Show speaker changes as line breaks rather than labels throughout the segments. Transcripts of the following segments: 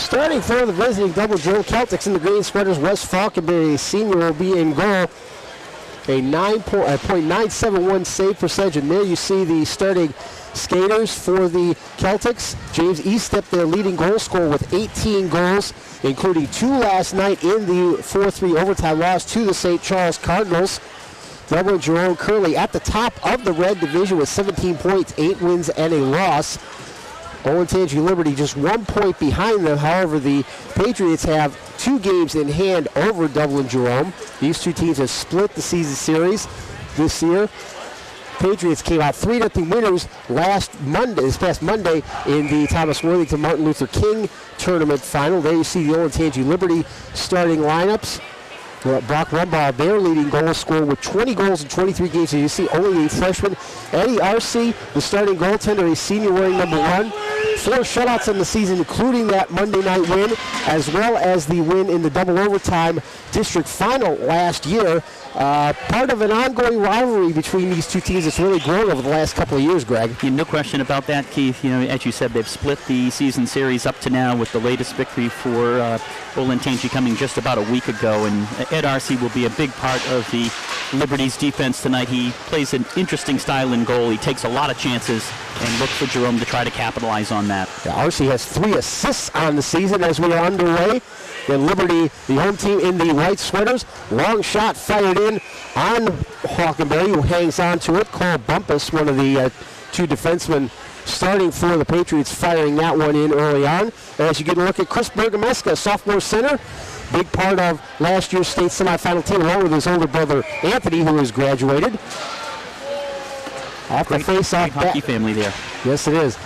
Starting for the visiting Dublin Jerome Celtics in the green sweaters, Wes Falkenberry, senior, will be in goal. A .971 save percentage, and there you see the starting skaters for the Celtics. James Eastep, their leading goal scorer, with 18 goals, including 2 last night in the 4-3 overtime loss to the St. Charles Cardinals. Dublin Jerome currently at the top of the red division with 17 points, 8 wins and a loss. Olentangy Liberty just 1 point behind them. However, the Patriots have 2 games in hand over Dublin Jerome. These two teams have split the season series this year. Patriots came out 3-0 winners this past Monday in the Thomas Worthington Martin Luther King tournament final. There you see the Olentangy Liberty starting lineups. Brock Rumbaugh, their leading goal scorer, with 20 goals in 23 games. And you see only a freshman. Eddie Arce, the starting goaltender, a senior, wearing number 1. 4 shutouts in the season, including that Monday night win, as well as the win in the double overtime district final last year. Part of an ongoing rivalry between these two teams that's really grown over the last couple of years, Greg.
Yeah, no question about that, Keith. You know, as you said, they've split the season series up to now, with the latest victory for Olentangy coming just about a week ago. And Ed Arce will be a big part of the Liberty's defense tonight. He plays an interesting style in goal. He takes a lot of chances and looks for Jerome to try to capitalize on that.
Yeah, Arce has 3 assists on the season as we are underway. And Liberty, the home team in the white sweaters. Long shot fired in on Falkenberry, who hangs on to it. Cole Bumpus, one of the 2 defensemen starting for the Patriots, firing that one in early on. As you get a look at Chris Bergameska, sophomore center, big part of last year's state semifinal team, along with his older brother Anthony, who has graduated. Off the face-off
hockey family there.
Yes, it is.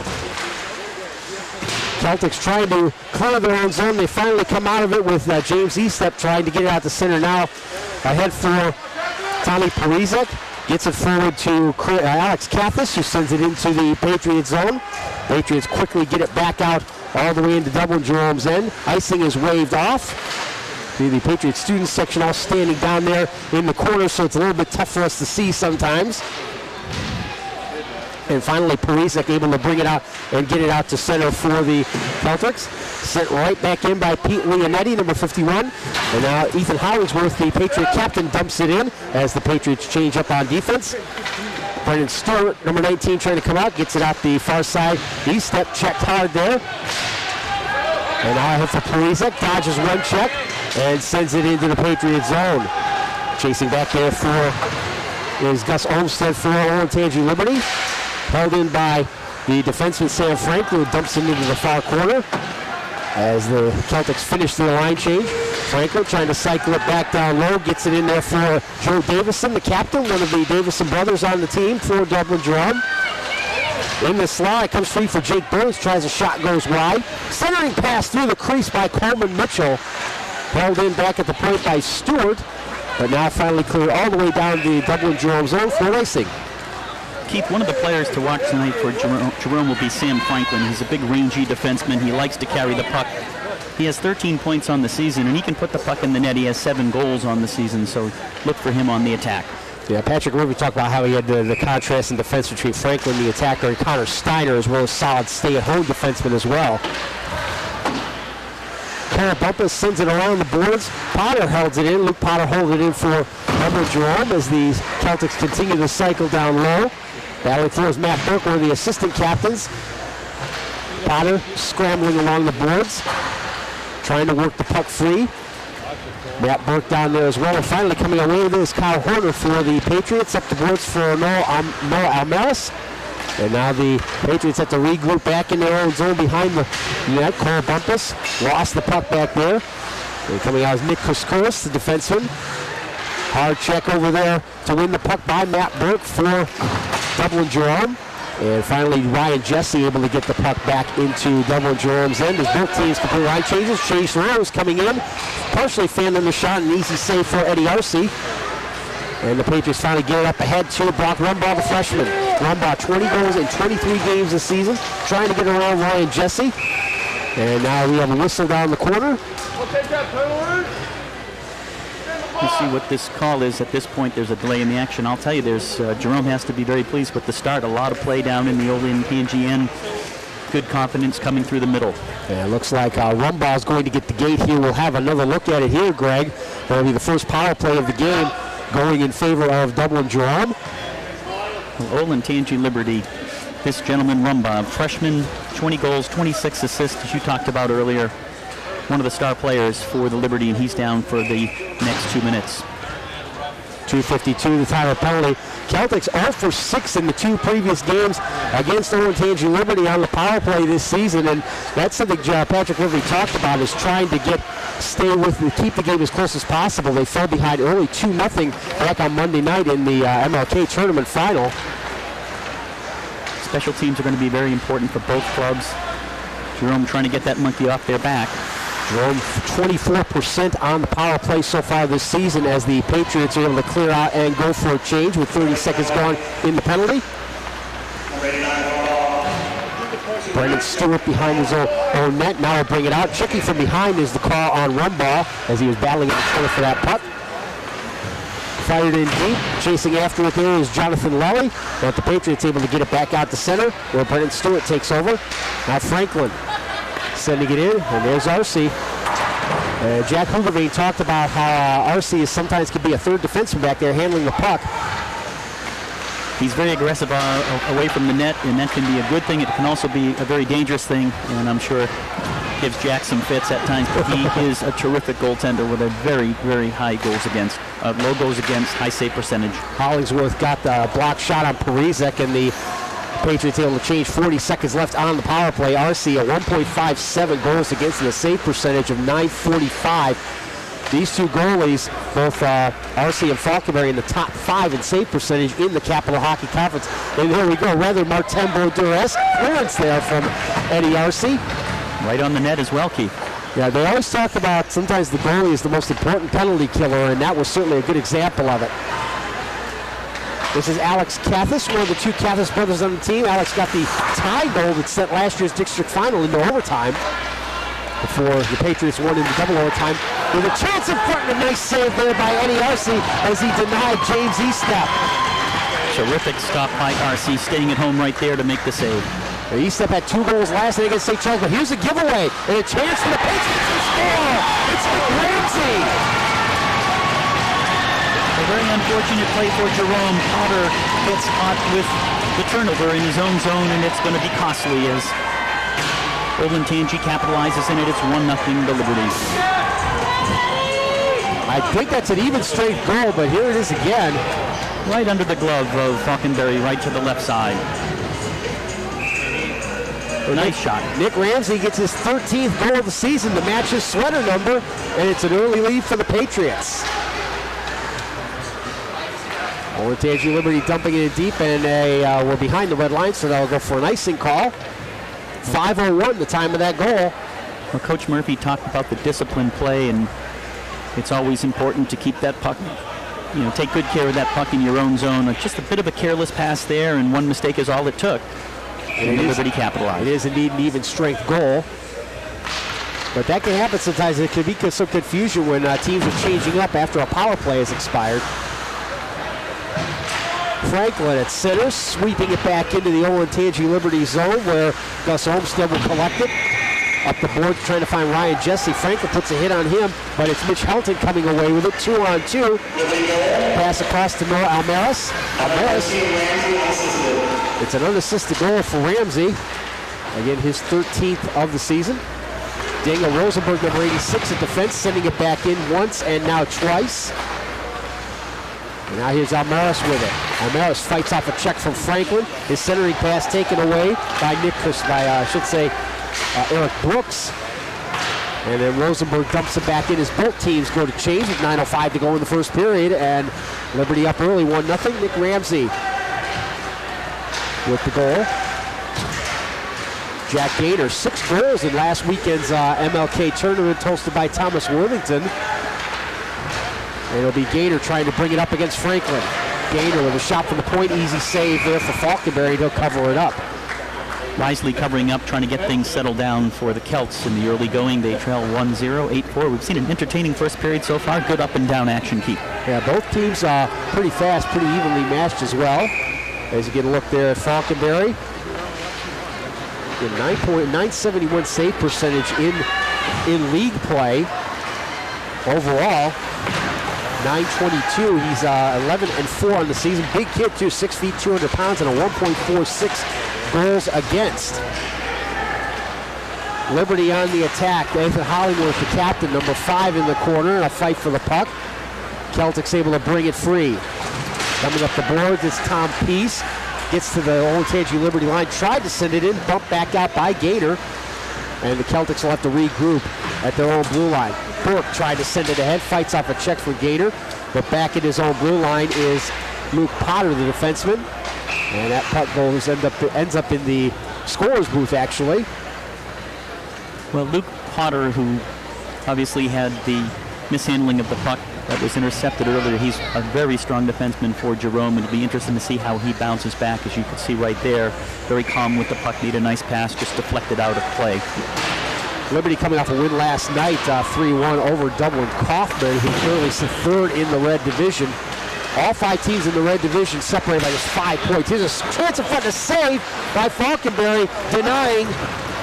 Celtics trying to clear their own zone. They finally come out of it with James Eastep trying to get it out to center now. Ahead for Tommy Parizek. Gets it forward to Alex Kathis, who sends it into the Patriots zone. Patriots quickly get it back out all the way into Dublin Jerome's end. Icing is waved off. The Patriots student section all standing down there in the corner, so it's a little bit tough for us to see sometimes. And finally, Parizek able to bring it out and get it out to center for the Celtics. Sent right back in by Pete Leonetti, number 51. And now Ethan Hollingsworth, the Patriot captain, dumps it in as the Patriots change up on defense. Brendan Stewart, number 19, trying to come out, gets it out the far side. Eastep checked hard there. And now ahead for Parizek, dodges one check and sends it into the Patriot zone. Chasing back there is Gus Olmstead for Olentangy Liberty. Held in by the defenseman Sam Franklin, who dumps it into the far corner as the Celtics finish the line change. Franklin trying to cycle it back down low, gets it in there for Joe Davison, the captain, one of the Davison brothers on the team for Dublin Jerome. In the slide, comes free for Jake Burns, tries a shot, goes wide. Centering pass through the crease by Coleman Mitchell. Held in back at the point by Stewart, but now finally cleared all the way down the Dublin Jerome zone for icing.
Keith, one of the players to watch tonight for Jerome will be Sam Franklin. He's a big rangy defenseman. He likes to carry the puck. He has 13 points on the season, and he can put the puck in the net. He has 7 goals on the season, so look for him on the attack.
Yeah, Patrick Ruby talked about how he had the contrast in defense between Franklin, the attacker, and Connor Steiner, as well as solid stay-at-home defenseman as well. Cole Bumpus sends it around the boards. Potter holds it in. Luke Potter holds it in for Dublin Jerome as these Celtics continue to cycle down low. Battling for is Matt Burke, one of the assistant captains. Potter scrambling along the boards, trying to work the puck free. Matt Burke down there as well. And finally coming away with is Kyle Horner for the Patriots. Up the boards for Noah Almaris. And now the Patriots have to regroup back in their own zone behind the net. Cole Bumpus lost the puck back there. And coming out is Nick Kuskouris, the defenseman. Hard check over there to win the puck by Matt Burke for Dublin Jerome. And finally, Ryan Jesse able to get the puck back into Dublin Jerome's end as both teams complete line changes. Chase Rose coming in, partially fanning the shot, an easy save for Eddie Arce. And the Patriots finally get it up ahead to Brock Rumbaugh, the freshman. Rumbaugh, 20 goals in 23 games this season, trying to get around Ryan Jesse. And now we have a whistle down the corner.
We'll take that penalty.
We'll see what this call is. At this point, there's a delay in the action. I'll tell you, Jerome has to be very pleased with the start. A lot of play down in the Olentangy end. good confidence coming through the middle.
Yeah, it looks like Rumbaugh is going to get the gate here. We'll have another look at it here, Greg. That'll be the first power play of the game going in favor of Dublin Jerome.
Olentangy Liberty. This gentleman, Rumbaugh, freshman, 20 goals, 26 assists, as you talked about earlier. One of the star players for the Liberty, and he's down for the next 2 minutes.
2:52, the time of penalty. Celtics 0 for 6 in the 2 previous games against Olentangy Liberty on the power play this season, and that's something Patrick Liberty talked about, is trying to keep the game as close as possible. They fell behind early 2-0 back on Monday night in the MLK tournament final.
Special teams are going to be very important for both clubs. Jerome trying to get that monkey off their back.
Jerome 24% on the power play so far this season, as the Patriots are able to clear out and go for a change with 30 seconds gone in the penalty. Brendan Stewart behind his own net. Now will bring it out. Checking from behind is the call on Rumbaugh as he was battling in the corner for that puck. Fired in deep. Chasing after it there is Jonathan Lally. But the Patriots able to get it back out to center, where Brendan Stewart takes over. Now Franklin sending it in, and there's RC. Jack Hoogerveen talked about how RC is sometimes can be a third defenseman back there handling the puck.
He's very aggressive away from the net, and that can be a good thing. It can also be a very dangerous thing, and I'm sure gives Jack some fits at times, but he is a terrific goaltender with a very, very high goals against, low goals against, high save percentage.
Hollingsworth got the block shot on Parizek, and the Patriots able to change. 40 seconds left on the power play. RC a 1.57 goals against and a save percentage of .945. These two goalies, both RC and Falkenberry, in the top 5 in save percentage in the Capital Hockey Conference. And there we go, rather Martin Baudouin-esque clearance there from Eddie RC.
Right on the net as well, Keith.
Yeah, they always talk about sometimes the goalie is the most important penalty killer, and that was certainly a good example of it. This is Alex Kathis, one of the 2 Kathis brothers on the team. Alex got the tie goal that sent last year's district final into overtime before the Patriots won into double overtime. With a chance in front, and a nice save there by Eddie RC as he denied James Eastep.
Terrific stop by RC, staying at home right there to make the save.
Eastep had 2 goals last night against St. Charles, but here's a giveaway and a chance for the Patriots to score. It's Ramsey.
A very unfortunate play for Jerome. Potter gets caught with the turnover in his own zone, and it's going to be costly as Olentangy capitalizes in it. It's 1-0 to Liberty.
I think that's an even strength goal, but here it is again.
Right under the glove of Falkenberry, right to the left side. Nice shot. Nick
Ramsey gets his 13th goal of the season to match his sweater number, and it's an early lead for the Patriots. Olentangy Liberty dumping it in deep, and we're behind the red line, so they'll go for an icing call. 5:01, the time of that goal.
Well, Coach Murphy talked about the disciplined play, and it's always important to keep that puck, take good care of that puck in your own zone. Just a bit of a careless pass there, and one mistake is all it took. And Liberty capitalized.
It is indeed an even strength goal. But that can happen sometimes. It could be some confusion when teams are changing up after a power play has expired. Franklin at center, sweeping it back into the Olentangy Liberty zone where Gus Olmstead will collect it. Up the board trying to find Ryan Jesse. Franklin puts a hit on him, but it's Mitch Helton coming away with it. 2-on-2. Pass across to Noah Almaris. It's an unassisted goal for Ramsey. Again, his 13th of the season. Daniel Rosenberg, number 86 at defense, sending it back in once and now twice. And now here's Almaris with it. Almaris fights off a check from Franklin. His centering pass taken away by Eric Brooks. And then Rosenberg dumps it back in as both teams go to change with 9:05 to go in the first period. And Liberty up early, 1-0. Nick Ramsey with the goal. Jack Gaynor, 6 goals in last weekend's MLK tournament, hosted by Thomas Worthington. And it'll be Gaynor trying to bring it up against Franklin. Gaynor with a shot from the point, easy save there for Falkenberry. He'll cover it up.
Wisely covering up, trying to get things settled down for the Celts in the early going. They trail 1-0, 8-4. We've seen an entertaining first period so far. Good up and down action, Keith.
Yeah, both teams are pretty fast, pretty evenly matched as well. As you get a look there at Falkenberry. .971 save percentage in league play. Overall, 922. He's 11-4 on the season. Big kid too, 6 feet, 200 pounds, and a 1.46 goals against. Liberty on the attack. Nathan Hollingworth, the captain, number 5 in the corner, and a fight for the puck. Celtics able to bring it free. Coming up the boards, it's Tom Peace. Gets to the Olentangy Liberty line, tried to send it in, bumped back out by Gator. And the Celtics will have to regroup at their own blue line. Burke tried to send it ahead, fights off a check for Gator, but back at his own blue line is Luke Potter, the defenseman. And that puck goal ends up in the scorer's booth, actually.
Well, Luke Potter, who obviously had the mishandling of the puck that was intercepted earlier, he's a very strong defenseman for Jerome. It'll be interesting to see how he bounces back, as you can see right there. Very calm with the puck, made a nice pass, just deflected out of play.
Liberty coming off a win last night, 3-1 over Dublin. Kaufman, who currently sits third in the red division. All 5 teams in the red division separated by just 5 points. Here's a chance in front, to save by Falkenberry, denying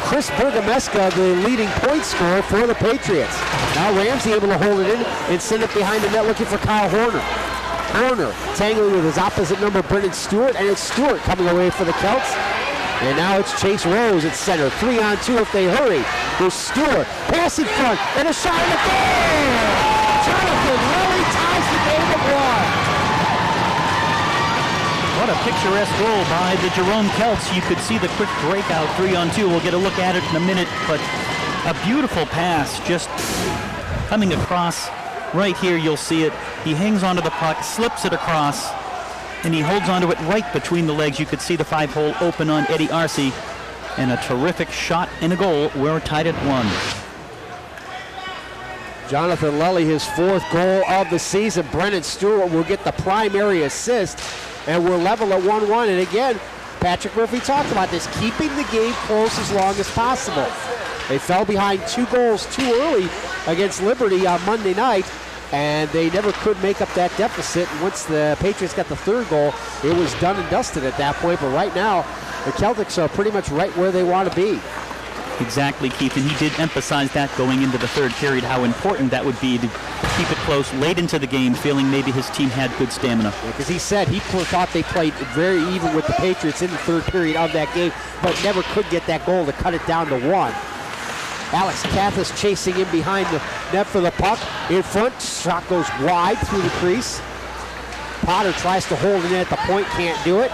Chris Bergameska the leading point scorer for the Patriots. Now Ramsey able to hold it in and send it behind the net, looking for Kyle Horner. Horner tangling with his opposite number, Brendan Stewart, and it's Stewart coming away for the Celts. And now it's Chase Rose at center. 3-on-2 if they hurry. There's Stewart, pass in front, and a shot in the goal! Jonathan Lilly ties the game at 1.
What a picturesque goal by the Jerome Celts. You could see the quick breakout 3-on-2. We'll get a look at it in a minute, but a beautiful pass just coming across. Right here you'll see it. He hangs onto the puck, slips it across, and he holds onto it right between the legs. You could see the 5-hole open on Eddie Arce, and a terrific shot and a goal. We're tied at 1.
Jonathan Lelly, his 4th goal of the season. Brendan Stewart will get the primary assist, and we're level at 1-1. And again, Patrick Murphy talked about this, keeping the game close as long as possible. They fell behind 2 goals too early against Liberty on Monday night, and they never could make up that deficit. And once the Patriots got the 3rd goal, it was done and dusted at that point. But right now, the Celtics are pretty much right where they want to be.
Exactly, Keith, and he did emphasize that going into the 3rd period, how important that would be to keep it close late into the game, feeling maybe his team had good stamina.
Because he said he thought they played very even with the Patriots in the 3rd period of that game, but never could get that goal to cut it down to 1. Alex Kathis chasing in behind the net for the puck. In front, shot goes wide through the crease. Potter tries to hold it in at the point, can't do it.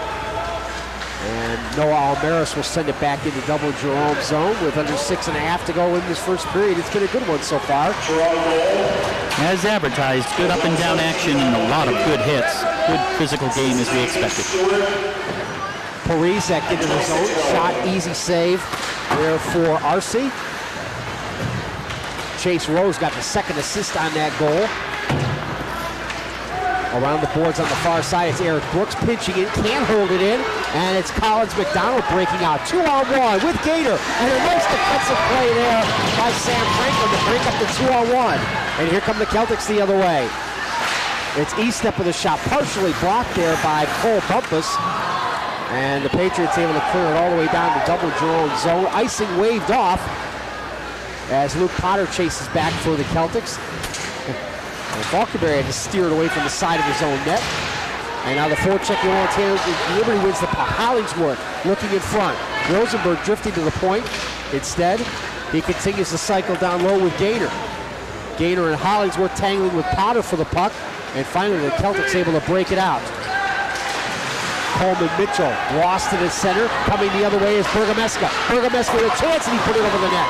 And Noah Almaris will send it back into double Jerome zone with under 6.5 to go in this 1st period. It's been a good one so far.
As advertised, good up and down action and a lot of good hits. Good physical game as we expected.
Parizek into the zone. Shot, easy save there for Arce. Chase Rose got the 2nd assist on that goal. Around the boards on the far side, it's Eric Brooks pinching in, can't hold it in, and it's Collins McDonald breaking out. 2-on-1 with Gator, and a nice defensive play there by Sam Franklin to break up the 2-on-1. And here come the Celtics the other way. It's E-step with a shot, partially blocked there by Cole Bumpus, and the Patriots able to clear it all the way down to double Jerome zone. Icing waved off as Luke Potter chases back for the Celtics. And Falkenberry had to steer it away from the side of his own net. And now the forecheck Liberty wins the puck. Hollingsworth looking in front. Rosenberg drifting to the point. Instead, he continues to cycle down low with Gator. Gator and Hollingsworth tangling with Potter for the puck. And finally, the Celtics able to break it out. Coleman Mitchell lost it at center. Coming the other way is Bergameska. Bergameska with a chance, and he put it over the net.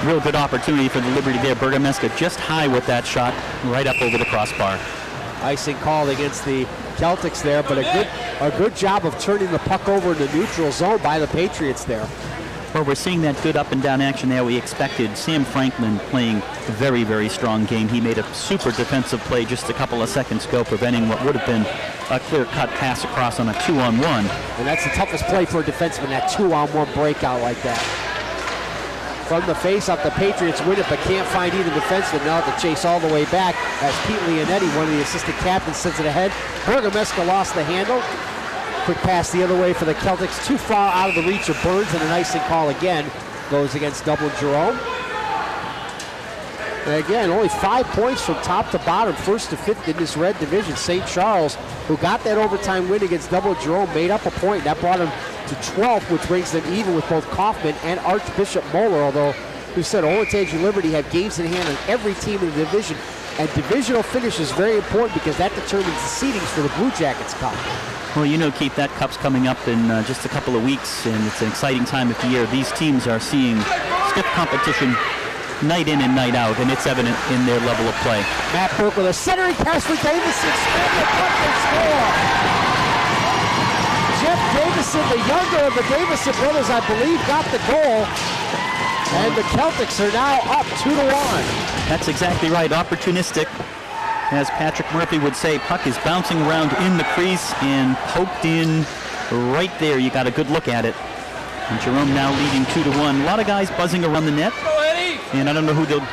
Real good opportunity for the Liberty there. Bergameska just high with that shot, right up over the crossbar.
Icing called against the Celtics there, but a good job of turning the puck over in the neutral zone by the Patriots there.
Well, we're seeing that good up and down action there we expected. Sam Franklin playing a very, very strong game. He made a super defensive play just a couple of seconds ago, preventing what would have been a clear-cut pass across on a 2-on-1.
And that's the toughest play for a defenseman, that 2-on-1 breakout like that. From the face-off, the Patriots win it, but can't find either defenseman. Now have to chase all the way back as Pete Leonetti, one of the assistant captains, sends it ahead. Bergameska lost the handle. Quick pass the other way for the Celtics. Too far out of the reach of Burns, and an icing call again goes against Dublin Jerome. And again, only 5 points from top to bottom, first to fifth in this red division. St. Charles, who got that overtime win against Dublin Jerome, made up a point. That brought them to 12th, which brings them even with both Kaufman and Archbishop Moeller, although we said Olentangy Liberty have games in hand on every team in the division. And divisional finish is very important because that determines the seedings for the Blue Jackets Cup.
Well, you know, Keith, that cup's coming up in just a couple of weeks, and it's an exciting time of the year. These teams are seeing stiff competition night in and night out, and it's evident in their level of play.
Matt Burke with a centering pass for Davison. Spin the puck and score. Jeff Davison, the younger of the Davison brothers, I believe, got the goal. And the Celtics are now up 2-1.
That's exactly right. Opportunistic. As Patrick Murphy would say, puck is bouncing around in the crease and poked in right there. You got a good look at it. And Jerome now leading 2-1. A lot of guys buzzing around the net. And I don't know who they'll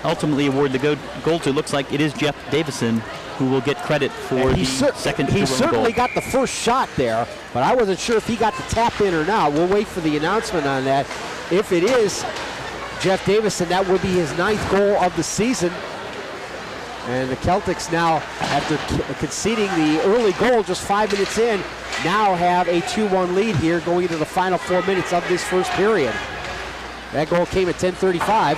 ultimately award the goal to. Looks like it is Jeff Davison who will get credit for the second
He
Jerome
certainly
goal.
got the first shot there, but I wasn't sure if he got the tap in or not. We'll wait for the announcement on that. If it is Jeff Davison, that would be his 9th goal of the season. And the Celtics now, after conceding the early goal just 5 minutes in, now have a 2-1 lead here going into the final 4 minutes of this first period. That goal came at 10:35.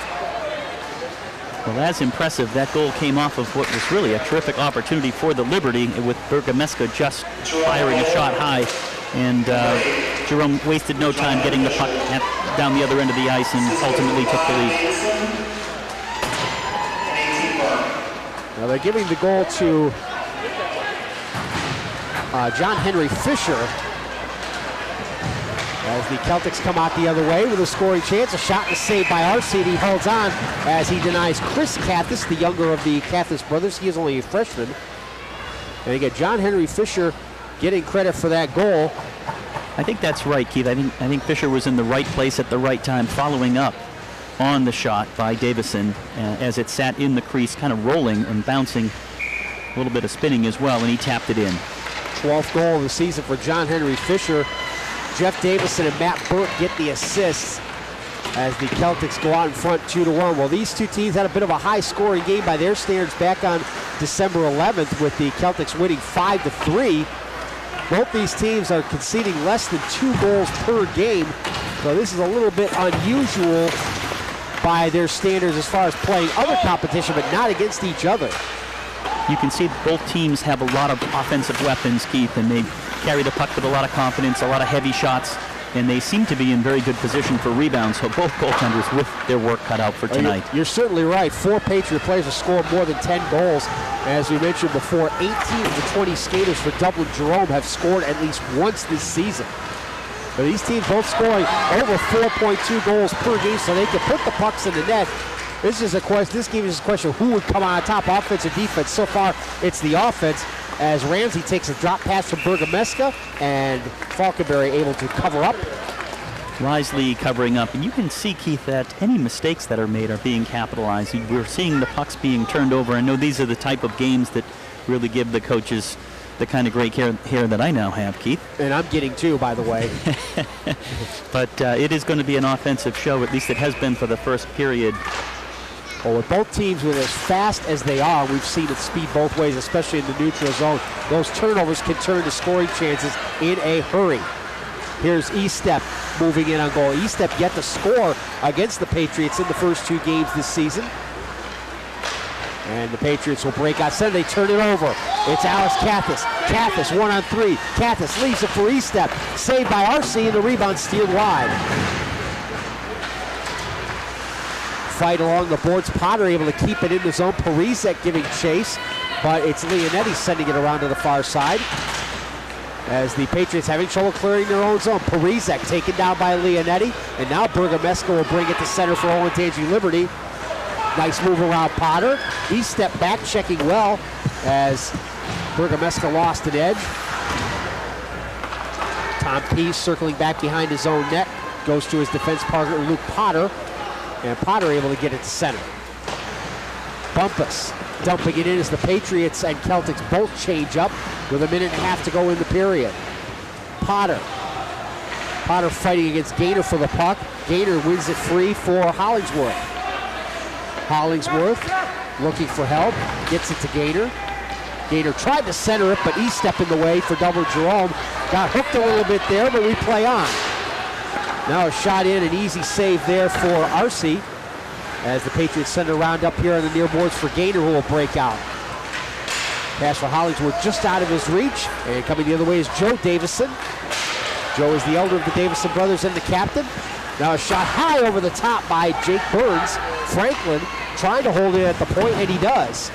Well, that's impressive. That goal came off of what was really a terrific opportunity for the Liberty, with Bergameska just firing a shot high. And Jerome wasted no time getting the puck down the other end of the ice and ultimately took the lead.
Now they're giving the goal to John Henry Fisher as the Celtics come out the other way with a scoring chance. A shot and a save by Varsity. He holds on as he denies Chris Kathis, the younger of the Kathis brothers. He is only a freshman. And you get John Henry Fisher getting credit for that goal.
I think that's right, Keith. I think Fisher was in the right place at the right time, following up on the shot by Davison as it sat in the crease, kind of rolling and bouncing, a little bit of spinning as well, and he tapped it in.
12th goal of the season for John Henry Fisher. Jeff Davison and Matt Burke get the assists as the Celtics go out in front 2-1. Well, these two teams had a bit of a high-scoring game by their standards back on December 11th, with the Celtics winning 5-3. Both these teams are conceding less than 2 goals per game, so this is a little bit unusual by their standards as far as playing other competition, but not against each other.
You can see both teams have a lot of offensive weapons, Keith, and they carry the puck with a lot of confidence, a lot of heavy shots, and they seem to be in very good position for rebounds, so both goaltenders with their work cut out for tonight.
You're certainly right. 4 Patriot players have scored more than 10 goals. As we mentioned before, 18 of the 20 skaters for Dublin Jerome have scored at least once this season. But these teams both scoring over 4.2 goals per game, so they can put the pucks in the net. This game is a question of who would come on top, offense or defense. So far, it's the offense, as Ramsey takes a drop pass from Bergameska, and Falkenberry able to cover up.
Wisely covering up, and you can see, Keith, that any mistakes that are made are being capitalized. We're seeing the pucks being turned over. I know these are the type of games that really give the coaches the kind of gray hair that I now have, Keith.
And I'm getting too, by the way.
But it is going to be an offensive show, at least it has been for the first period.
Well, with both teams with as fast as they are, we've seen it speed both ways, especially in the neutral zone. Those turnovers can turn to scoring chances in a hurry. Here's Estep moving in on goal. Estep yet to score against the Patriots in the first 2 games this season. And the Patriots will break out center. They turn it over. It's Alice Kathis. Kathis 1-on-3. Kathis leaves it for Estep. Saved by RC, and the rebound steered wide. Fight along the boards. Potter able to keep it in the zone. Parizek giving chase, but it's Leonetti sending it around to the far side. As the Patriots having trouble clearing their own zone. Parizek taken down by Leonetti, and now Bergameska will bring it to center for Olentangy Liberty. Nice move around Potter. He stepped back, checking well as Bergameska lost an edge. Tom Pease circling back behind his own net. Goes to his defense partner, Luke Potter. And Potter able to get it to center. Bumpus dumping it in as the Patriots and Celtics both change up with 1.5 minutes to go in the period. Potter. Potter fighting against Gaynor for the puck. Gaynor wins it free for Hollingsworth. Hollingsworth looking for help, gets it to Gaynor. Gaynor tried to center it, but E-step in the way for double Jerome. Got hooked a little bit there, but we play on. Now a shot in, an easy save there for Arce, as the Patriots send a round up here on the near boards for Gaynor, who will break out. Pass for Hollingsworth just out of his reach, and coming the other way is Joe Davison. Joe is the elder of the Davison brothers and the captain. Now a shot high over the top by Jake Burns. Franklin trying to hold it at the point, and he does.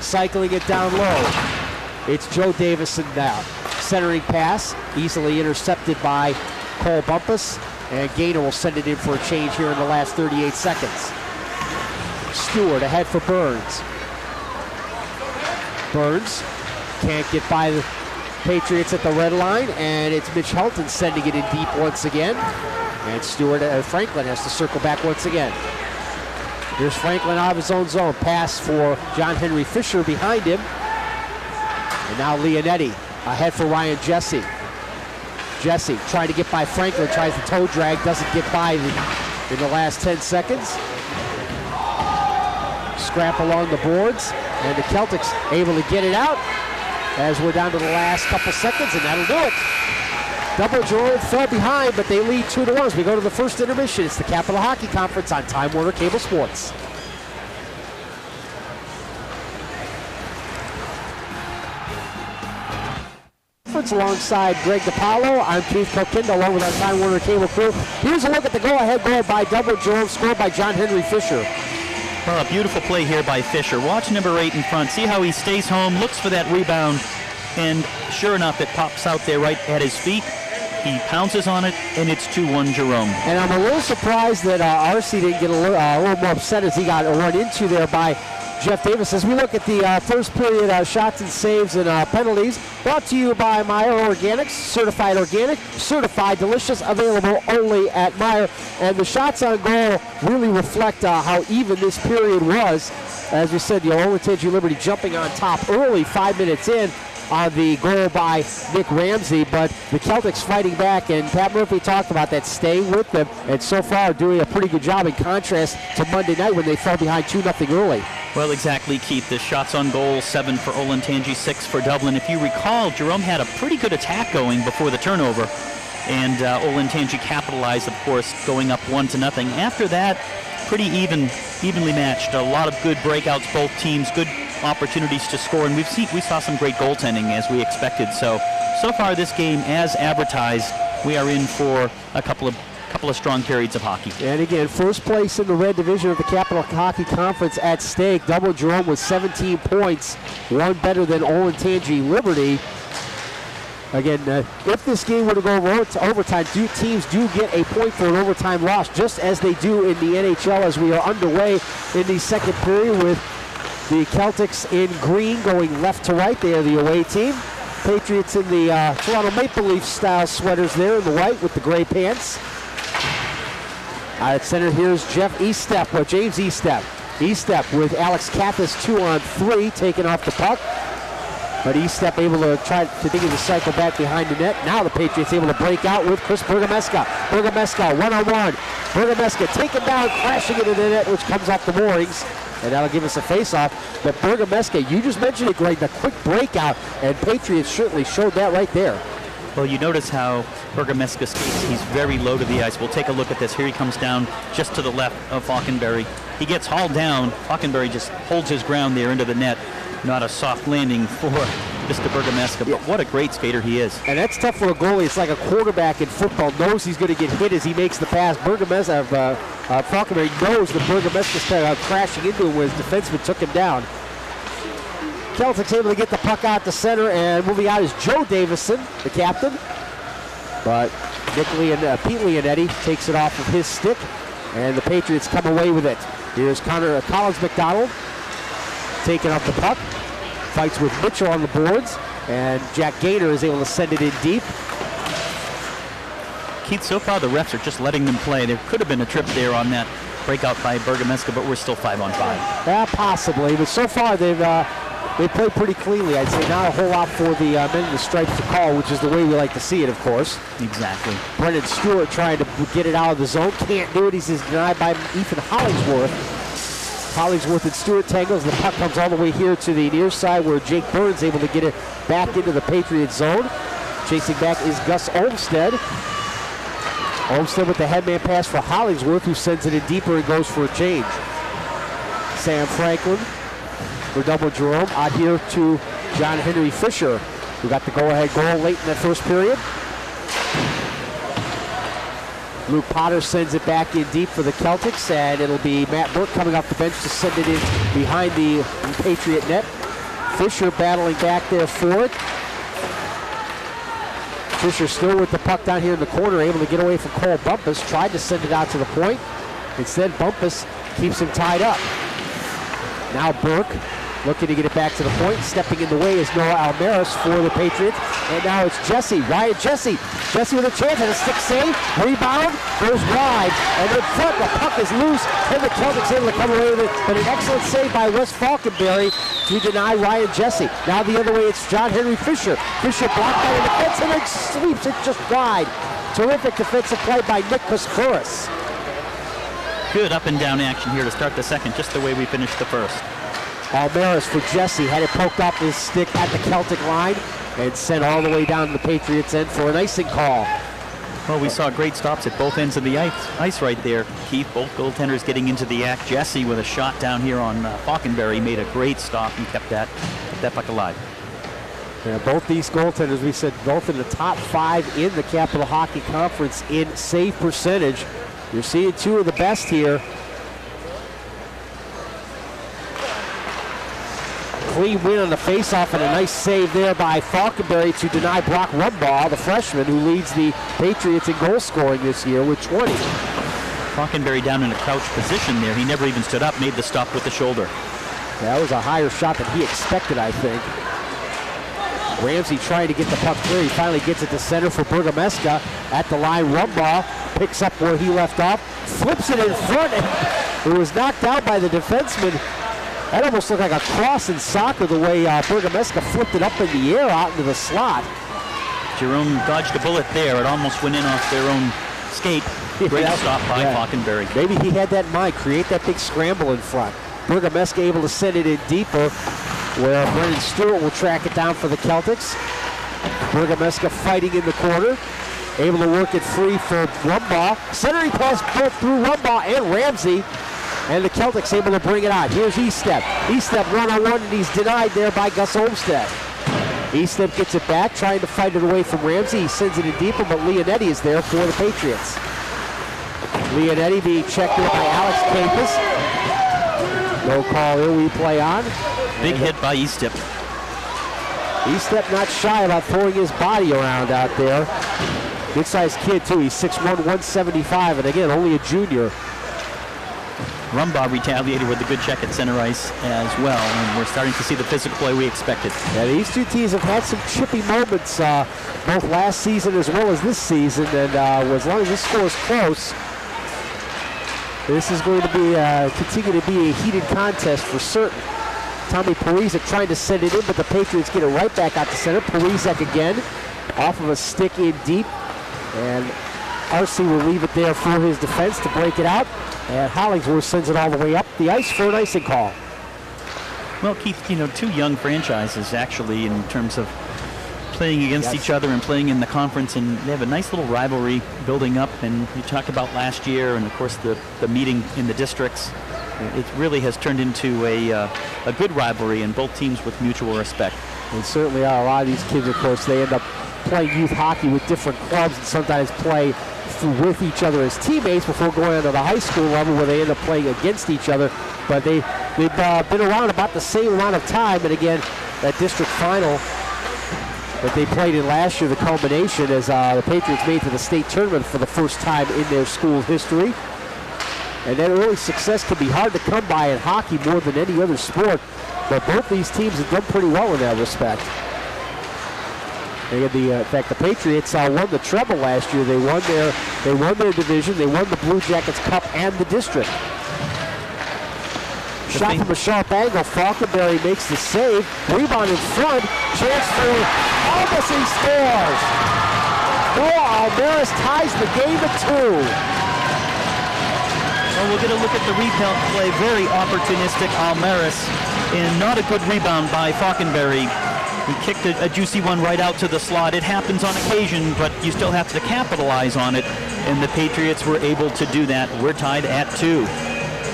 Cycling it down low. It's Joe Davison now. Centering pass, easily intercepted by Cole Bumpus, and Gaynor will send it in for a change here in the last 38 seconds. Stewart ahead for Burns. Burns can't get by the Patriots at the red line, and it's Mitch Helton sending it in deep once again. And Franklin has to circle back once again. Here's Franklin out of his own zone. Pass for John Henry Fisher behind him. And now Leonetti ahead for Ryan Jesse. Jesse trying to get by Franklin, tries the toe drag, doesn't get by in the last 10 seconds. Scrap along the boards, and the Celtics able to get it out as we're down to the last couple seconds, and that'll do it. Double Jerome fell behind, but they lead 2-1 as we go to the first intermission. It's the Capital Hockey Conference on Time Warner Cable Sports. Alongside Greg DiPaolo, I'm Keith Kokinda, along with our Time Warner Cable crew. Here's a look at the go-ahead goal by double Jerome, scored by John Henry Fisher.
Well, a beautiful play here by Fisher. Watch number 8 in front. See how he stays home, looks for that rebound, and sure enough, it pops out there right at his feet. He pounces on it, and it's 2-1 Jerome. And
I'm a little surprised that Arce didn't get a little more upset as he got run into there by Jeff Davis. As we look at the first period shots and saves and penalties, brought to you by Meyer Organics, certified delicious, available only at Meyer. And the shots on goal really reflect how even this period was. As we said, the Olentangy Liberty jumping on top early, 5 minutes in, on the goal by Nick Ramsey, but the Celtics fighting back, and Pat Murphy talked about that, staying with them, and so far doing a pretty good job in contrast to Monday night when they fell behind 2-0 early.
Well, exactly, Keith. The shots on goal, 7 for Olentangy, 6 for Dublin. If you recall, Jerome had a pretty good attack going before the turnover, and Olentangy capitalized, of course, going up 1-0. After that, pretty evenly matched. A lot of good breakouts, both teams, good opportunities to score, and we saw some great goaltending as we expected. So far this game, as advertised, we are in for a couple of strong periods of hockey.
And again, first place in the red division of the Capital Hockey Conference at stake. Double Jerome with 17 points, one better than Olentangy Liberty. Again, if this game were to go to overtime, teams do get a point for an overtime loss, just as they do in the NHL, as we are underway in the second period with the Celtics in green going left to right. They are the away team. Patriots in the Toronto Maple Leaf style sweaters there in the white with the gray pants. At center, here's James E-step. E-step with Alex Kathis 2-on-3, taking off the puck. But E-step able to try to dig the cycle back behind the net. Now the Patriots able to break out with Chris Bergameska. Bergameska one-on-one. Bergameska taken down, crashing into the net, which comes off the moorings. And that'll give us a face-off. But Bergameska, you just mentioned it, Greg, the quick breakout, and Patriots certainly showed that right there.
Well, you notice how Bergameska skates. He's very low to the ice. We'll take a look at this. Here he comes down just to the left of Falkenberry. He gets hauled down. Falkenberry just holds his ground there into the net. Not a soft landing for Mr. Bergameska, but what a great skater he is.
And that's tough for a goalie. It's like a quarterback in football. Knows he's going to get hit as he makes the pass. Falkenberry knows that Bergameska crashing into him when his defenseman took him down. Celtics able to get the puck out to center, and moving out is Joe Davison, the captain. But Pete Leonetti takes it off of his stick, and the Patriots come away with it. Here's Collins McDonald taking up the puck, fights with Mitchell on the boards, and Jack Gaynor is able to send it in deep.
Keith, so far the refs are just letting them play. There could have been a trip there on that breakout by Bergameska, but we're still 5-on-5.
Yeah, possibly, but so far they've they play pretty cleanly. I'd say not a whole lot for the men in the stripes to call, which is the way we like to see it, of course.
Exactly.
Brendan Stewart trying to get it out of the zone. Can't do it. He's denied by Ethan Hollingsworth. Hollingsworth and Stewart tangles. The puck comes all the way here to the near side where Jake Burns able to get it back into the Patriots zone. Chasing back is Gus Olmstead. Olmstead with the headman pass for Hollingsworth, who sends it in deeper and goes for a change. Sam Franklin for double Jerome. Out here to John Henry Fisher, who got the go-ahead goal late in that first period. Luke Potter sends it back in deep for the Celtics, and it'll be Matt Burke coming off the bench to send it in behind the Patriot net. Fisher battling back there for it. Fisher still with the puck down here in the corner, able to get away from Cole Bumpus. Tried to send it out to the point. Instead, Bumpus keeps him tied up. Now Burke looking to get it back to the point. Stepping in the way is Noah Almaris for the Patriots. And now it's Jesse, Ryan Jesse. Jesse with a chance and a stick save. Rebound, goes wide. And in front, the puck is loose. And the Celtics able to come away with it. But an excellent save by Wes Falkenberry to deny Ryan Jesse. Now the other way, it's John Henry Fisher. Fisher blocked by the defense and it sweeps it just wide. Terrific defensive play by Nick Koskouras.
Good up and down action here to start the second, just the way we finished the first.
Almaris for Jesse, had it poked off his stick at the Celtic line and sent all the way down to the Patriots end for an icing call.
Well, we saw great stops at both ends of the ice right there, Keith. Both goaltenders getting into the act. Jesse with a shot down here on Falkenberry made a great stop and kept that puck alive.
Yeah, both these goaltenders, we said, both in the top 5 in the Capital Hockey Conference in save percentage. You're seeing 2 of the best here. Clean win on the faceoff and a nice save there by Falkenberry to deny Brock Rumbaugh, the freshman who leads the Patriots in goal scoring this year with 20.
Falkenberry down in a crouch position there. He never even stood up, made the stop with the shoulder.
That was a higher shot than he expected, I think. Ramsey trying to get the puck clear. He finally gets it to center for Bergameska. At the line, Rumbaugh picks up where he left off, flips it in front, and it was knocked out by the defenseman. That almost looked like a cross in soccer, the way Bergameska flipped it up in the air out into the slot.
Jerome dodged a bullet there. It almost went in off their own skate. Great stop by Falkenberry.
Maybe he had that in mind, create that big scramble in front. Bergameska able to send it in deeper, where Brendan Stewart will track it down for the Celtics. Bergameska fighting in the corner, able to work it free for Rumbaugh. Centering pass both through Rumbaugh and Ramsey, and the Celtics able to bring it out. Here's Estep. Estep one-on-one, and he's denied there by Gus Olmstead. Estep gets it back, trying to fight it away from Ramsey. He sends it in deeper, but Leonetti is there for the Patriots. Leonetti being checked in by Alex Capus. No call here, we play on.
Big hit by Estep.
Estep not shy about throwing his body around out there. Good-sized kid, too. He's 6'1", 175, and again, only a junior.
Rumbaugh retaliated with a good check at center ice as well, and we're starting to see the physical play we expected.
Yeah, these two teams have had some chippy moments both last season as well as this season, and as long as this score is close, this is going to be continue to be a heated contest for certain. Tommy Parizek trying to send it in, but the Patriots get it right back out to center. Parizek again, off of a stick in deep, and RC will leave it there for his defense to break it out. And Hollingsworth sends it all the way up the ice for an icing call.
Well, Keith, two young franchises actually in terms of playing against each other and playing in the conference, and they have a nice little rivalry building up. And you talked about last year, and of course the meeting in the districts. It really has turned into a good rivalry, and both teams with mutual respect.
And certainly are. A lot of these kids, of course, they end up playing youth hockey with different clubs and sometimes play with each other as teammates before going on to the high school level where they end up playing against each other. But they've been around about the same amount of time. And again, that district final that they played in last year, the culmination as the Patriots made to the state tournament for the first time in their school history. And that early success can be hard to come by in hockey more than any other sport. But both these teams have done pretty well in that respect. In fact, the Patriots won the treble last year. They won their division. They won the Blue Jackets Cup and the district. Shot from a sharp angle. Falkenberry makes the save. Rebound in front. Chance for Albus. He scores. Noah Almaris ties the game at 2.
Well, we'll get a look at the replay. Very opportunistic Almaris, and not a good rebound by Falkenberry. He kicked a juicy one right out to the slot. It happens on occasion, but you still have to capitalize on it, and the Patriots were able to do that. We're tied at 2.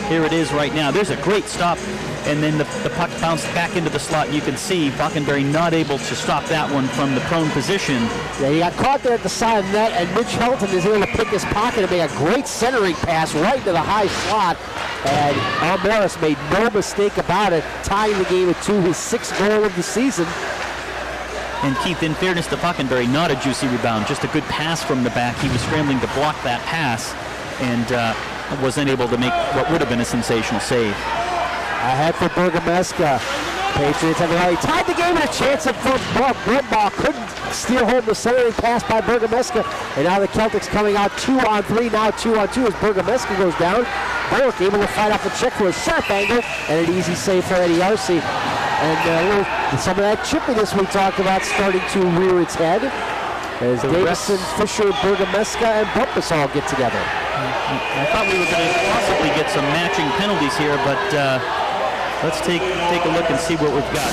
Here it is right now. There's a great stop, and then the puck bounced back into the slot. You can see Falkenberry not able to stop that one from the prone position.
Yeah, he got caught there at the side of the net, and Mitch Helton is able to pick his pocket and make a great centering pass right into the high slot. And Almaris made no mistake about it, tying the game at 2, his 6th goal of the season.
And Keith, in fairness to Falkenberry, not a juicy rebound, just a good pass from the back. He was scrambling to block that pass and wasn't able to make what would have been a sensational save.
Ahead for Bergameska. Patriots have already tied the game and a chance at front. Brumbaugh couldn't steal home the centering pass by Bergameska. And now the Celtics coming out 2-on-3, now 2-on-2 as Bergameska goes down. Bork able to fight off a check for a sharp angle and an easy save for Eddie Arce. And some of that chippiness we talked about starting to rear its head as Davison, Fisher, Bergameska, and Bumpus all get together.
I thought we were going to possibly get some matching penalties here, but let's take a look and see what we've got.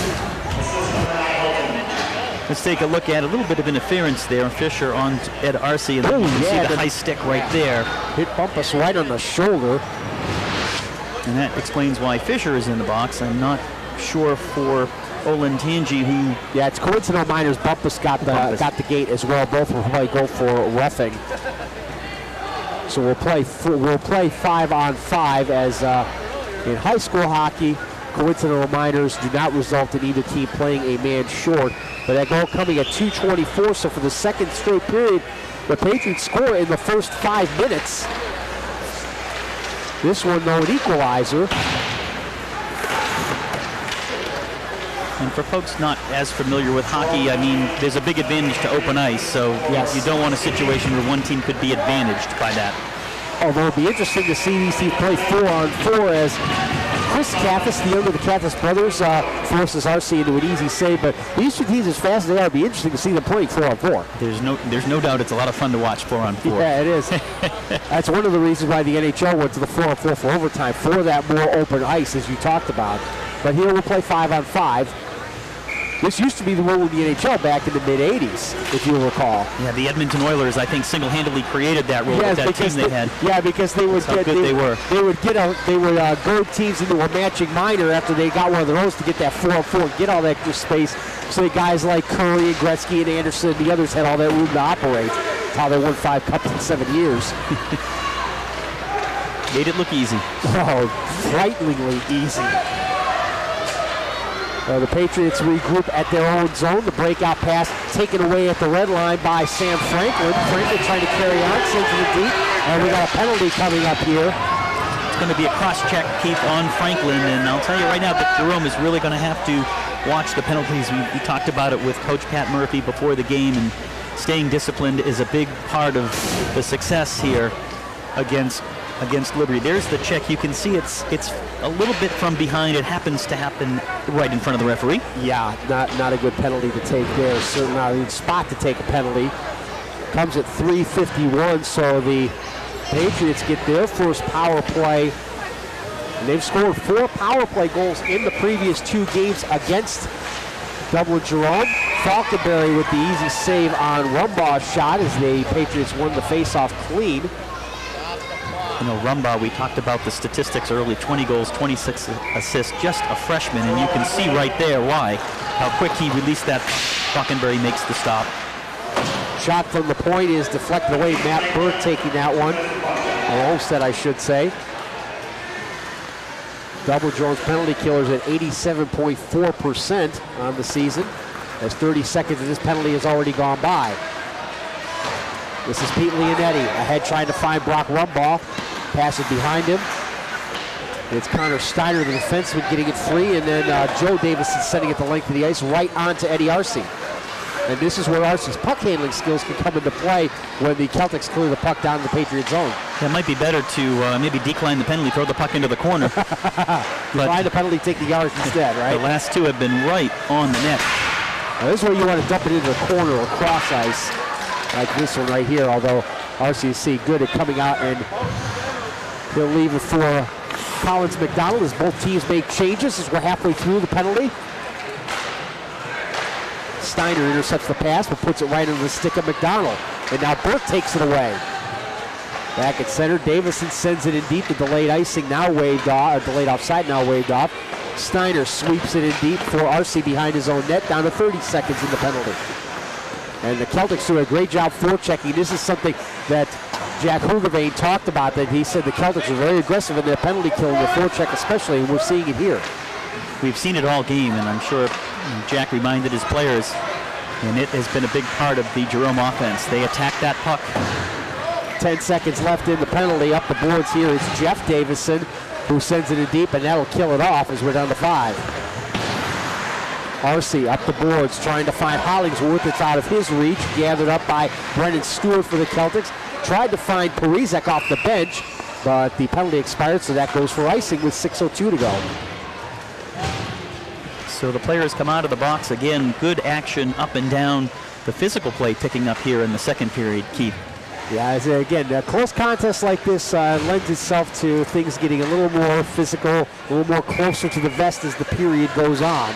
Let's take a look at a little bit of interference there. Fisher on Ed Arce, and you can see the high stick right there.
Hit Bumpus right on the shoulder.
And that explains why Fisher is in the box. I'm not sure for Olentangy, who...
Yeah, it's coincidental minors. Bumpus got the gate as well. Both will probably go for roughing. So we'll play 5-on-5 as in high school hockey, coincidental minors do not result in either team playing a man short. But that goal coming at 2:24, so for the second straight period, the Patriots score in the first 5 minutes. This one, though, an equalizer.
And for folks not as familiar with hockey, I mean, there's a big advantage to open ice, so you don't want a situation where one team could be advantaged by that.
Although it'll be interesting to see these teams play 4-on-4 as Chris Kaffis, the younger of the Kaffis brothers, forces Arce into an easy save. But these two teams, as fast as they are, it'll be interesting to see them playing 4-on-4.
There's no doubt it's a lot of fun to watch 4-on-4.
Yeah, it is. That's one of the reasons why the NHL went to the 4-on-4 for overtime, for that more open ice, as you talked about. But here we'll play 5-on-5. This used to be the rule in the NHL back in the mid-'80s, if you recall.
Yeah, the Edmonton Oilers, I think, single-handedly created that rule with that team they had.
Yeah, because they would
They would
goad teams into a matching minor after they got one of those to get that 4-on-4 and get all that extra space. So guys like Curry and Gretzky and Anderson, the others had all that room to operate. That's how they won 5 cups in 7 years.
Made it look easy.
Oh, frighteningly easy. The Patriots regroup at their own zone. The breakout pass taken away at the red line by Sam Franklin. Franklin trying to carry on, sends it deep, and we got a penalty coming up here.
It's going to be a cross-check, Keith, on Franklin, and I'll tell you right now that Jerome is really going to have to watch the penalties. We talked about it with Coach Pat Murphy before the game, and staying disciplined is a big part of the success here against Liberty. There's the check. You can see it's a little bit from behind. It happens to happen right in front of the referee.
Yeah, not a good penalty to take there. Certainly not a good spot to take a penalty. Comes at 3:51, so the Patriots get their first power play. And they've scored 4 power play goals in the previous 2 games against Dublin Jerome. Falkenberry with the easy save on Rumbaugh's shot as the Patriots won the faceoff clean.
You know, Rumbaugh, we talked about the statistics early, 20 goals, 26 assists, just a freshman, and you can see right there why, how quick he released that. Falkenberry makes the stop.
Shot from the point is deflected away. Matt Burke taking that one, or Olmstead, I should say. Double Jones penalty killers at 87.4% on the season, as 30 seconds of this penalty has already gone by. This is Pete Leonetti ahead trying to find Brock Rumbaugh. Passes behind him. It's Connor Steiner, the defenseman, getting it free, and then Joe Davison sending it the length of the ice right onto Eddie Arce. And this is where Arcee's puck handling skills can come into play when the Celtics clear the puck down the Patriot zone.
It might be better to maybe decline the penalty, throw the puck into the corner.
Decline the penalty, take the yards instead, right?
The last two have been right on the net.
Now, this is where you want to dump it into the corner or cross ice, like this one right here, although RCC good at coming out, and he'll leave it for Collins McDonald as both teams make changes as we're halfway through the penalty. Steiner intercepts the pass but puts it right into the stick of McDonald. And now Burke takes it away. Back at center, Davison sends it in deep. The delayed icing now waved off, or delayed offside now waved off. Steiner sweeps it in deep for RC behind his own net, down to 30 seconds in the penalty. And the Celtics do a great job forechecking. This is something that Jack Hugavane talked about, that he said the Celtics are very aggressive in their penalty kill and their forecheck especially, and we're seeing it here.
We've seen it all game, and I'm sure Jack reminded his players, and it has been a big part of the Jerome offense. They attack that puck.
10 seconds left in the penalty. Up the boards here is Jeff Davison, who sends it in deep, and that'll kill it off as we're down to 5. Arce up the boards, trying to find Hollingsworth. It's out of his reach. Gathered up by Brennan Stewart for the Celtics. Tried to find Parizek off the bench, but the penalty expired, so that goes for icing with 6:02 to go.
So the players come out of the box again. Good action up and down. The physical play picking up here in the second period, Keith.
Yeah, again, a close contest like this lends itself to things getting a little more physical, a little more closer to the vest as the period goes on.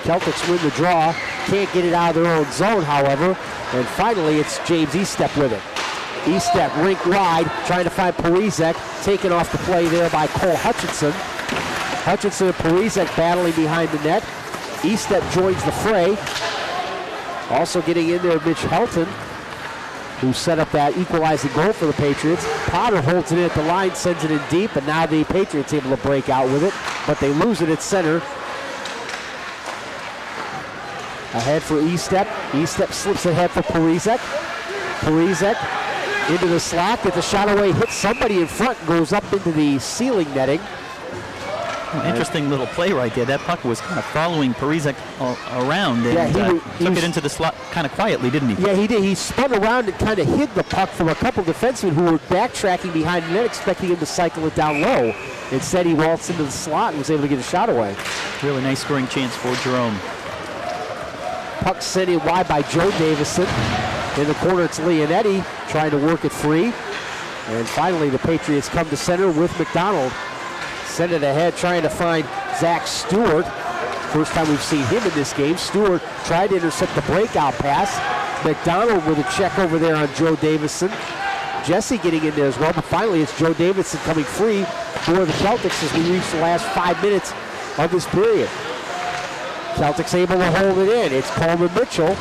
Celtics win the draw, can't get it out of their own zone, however, and finally it's James Estep with it. Estep rink wide, trying to find Parizek, taken off the play there by Cole Hutchinson. Hutchinson and Parizek battling behind the net. Estep joins the fray. Also getting in there, Mitch Helton, who set up that equalizing goal for the Patriots. Potter holds it in at the line, sends it in deep, and now the Patriots able to break out with it, but they lose it at center. Ahead for Estep. Estep slips ahead for Parizek. Parizek into the slot, gets a shot away, hits somebody in front, goes up into the ceiling netting.
Interesting little play right there. That puck was kind of following Parizek around, and took it into the slot kind of quietly, didn't he?
Yeah, he did. He spun around and kind of hid the puck from a couple defensemen who were backtracking behind the net, expecting him to cycle it down low. Instead, he waltzed into the slot and was able to get a shot away.
Really nice scoring chance for Jerome.
Puck sent in wide by Joe Davison. In the corner, it's Leonetti trying to work it free. And finally, the Patriots come to center with McDonald. Send it ahead, trying to find Zach Stewart. First time we've seen him in this game. Stewart tried to intercept the breakout pass. McDonald with a check over there on Joe Davison. Jesse getting in there as well, but finally it's Joe Davison coming free for the Celtics as we reach the last 5 minutes of this period. Celtics able to hold it in. It's Coleman Mitchell.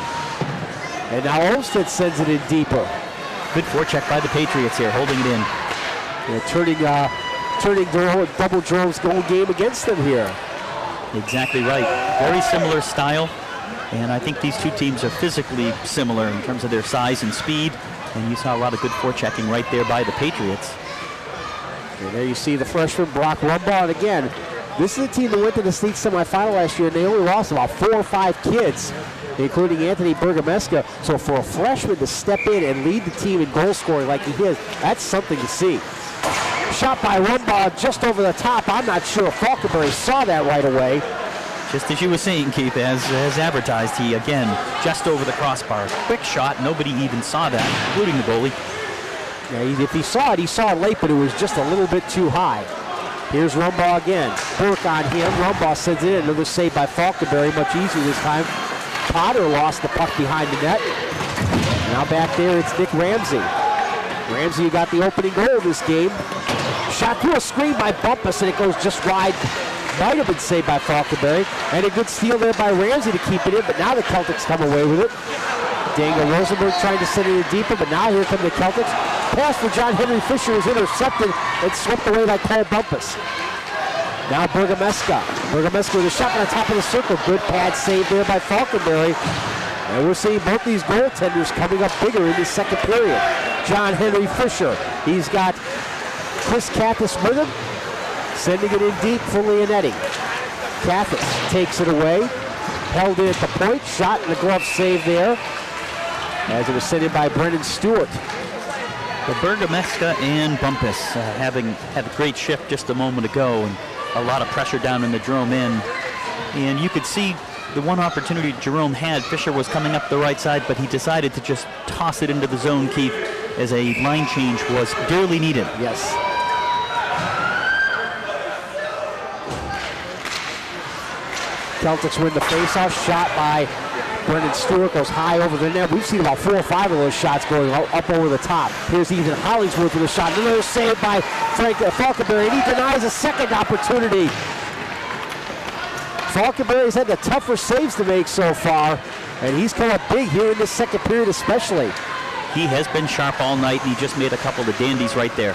And now Olmstead sends it in deeper.
Good forecheck by the Patriots here, holding it in.
Yeah, turning double Jerome's goal game against them here.
Exactly right. Very similar style, and I think these two teams are physically similar in terms of their size and speed, and you saw a lot of good forechecking right there by the Patriots.
And there you see the freshman Brock Rumbaugh, and again, this is a team that went to the state semifinal last year, and they only lost about 4 or 5 kids, including Anthony Bergameska. So for a freshman to step in and lead the team in goal scoring like he is, that's something to see. Shot by Rumbaugh just over the top. I'm not sure if Falkenberry saw that right away.
Just as you were saying, Keith, as advertised, he again just over the crossbar. Quick shot, nobody even saw that, including the goalie.
Yeah, if he saw it late, but it was just a little bit too high. Here's Rumbaugh again. Burke on him. Rumbaugh sends it in. Another save by Falkenberry, much easier this time. Potter lost the puck behind the net. Now back there, it's Nick Ramsey. Ramsey, who got the opening goal of this game. Shot through a screen by Bumpus, and it goes just wide. Might have been saved by Falkenberry. And a good steal there by Ramsey to keep it in, but now the Celtics come away with it. Daniel Rosenberg trying to send it in deeper, but now here come the Celtics. Pass for John Henry Fisher is intercepted and swept away by Cole Bumpus. Now Bergameska. Bergameska with a shot on the top of the circle. Good pad save there by Falkenberry. And we're seeing both these goaltenders coming up bigger in this second period. John Henry Fisher. He's got Chris Kathis with him. Sending it in deep for Leonetti. Kathis takes it away. held in at the point. Shot and the glove save there, as it was sent in by Brendan Stewart.
The Bergameska and Bumpus having had a great shift just a moment ago, and a lot of pressure down in the Jerome end. And you could see the one opportunity Jerome had, Fisher was coming up the right side, but he decided to just toss it into the zone, Keith, as a line change was dearly needed.
Yes. Celtics win the faceoff. Shot by Brendan Stewart goes high over the net. We've seen about 4 or 5 of those shots going up over the top. Here's Ethan Hollingsworth with a shot. Another save by Frank Falkenberry, and he denies a second opportunity. Falkenberry's had the tougher saves to make so far, and he's come up big here in the second period especially.
He has been sharp all night, and he just made a couple of dandies right there.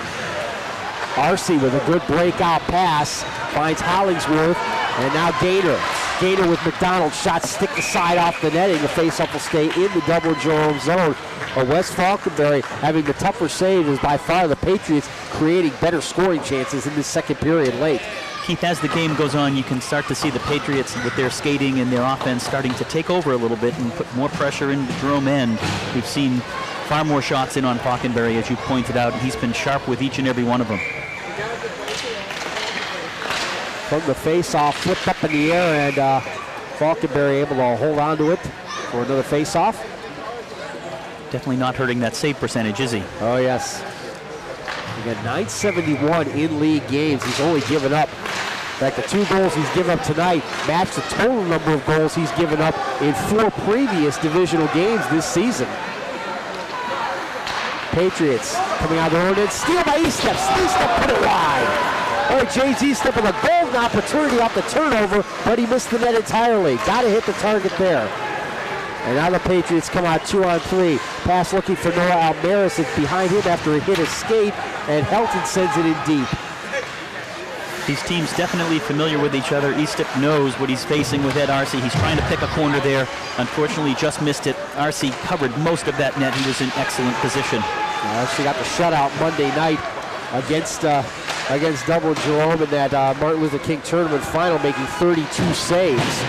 Arcee with a good breakout pass, finds Hollingsworth, and now Gaynor. Gaynor with McDonald, shots stick the side off the netting. The faceoff will stay in the double Jerome zone. But Wes Falkenberry having the tougher save is by far the Patriots creating better scoring chances in this second period late.
Keith, as the game goes on, you can start to see the Patriots with their skating and their offense starting to take over a little bit and put more pressure into the Jerome end. We've seen far more shots in on Falkenberry, as you pointed out, and he's been sharp with each and every one of them.
From the face-off, flipped up in the air, and Falkenberry able to hold on to it for another face-off.
Definitely not hurting that save percentage, is he?
Oh, yes. He got 971 in league games. He's only given up. In fact, the 2 goals he's given up tonight match the total number of goals he's given up in 4 previous divisional games this season. Patriots coming out of their own end. Steal by Estep. Estep put it wide. All right, James Estep with a golden opportunity off the turnover, but he missed the net entirely. Got to hit the target there. And now the Patriots come out 2-on-3. Pass looking for Noah Almaris. It's behind him after a hit escape, and Helton sends it in deep.
These teams definitely familiar with each other. Estep knows what he's facing with Ed Arcee. He's trying to pick a corner there. Unfortunately, just missed it. Arcee covered most of that net. He was in excellent position.
Arcee got the shutout Monday night against Double Jerome in that Martin Luther King tournament final, making 32 saves.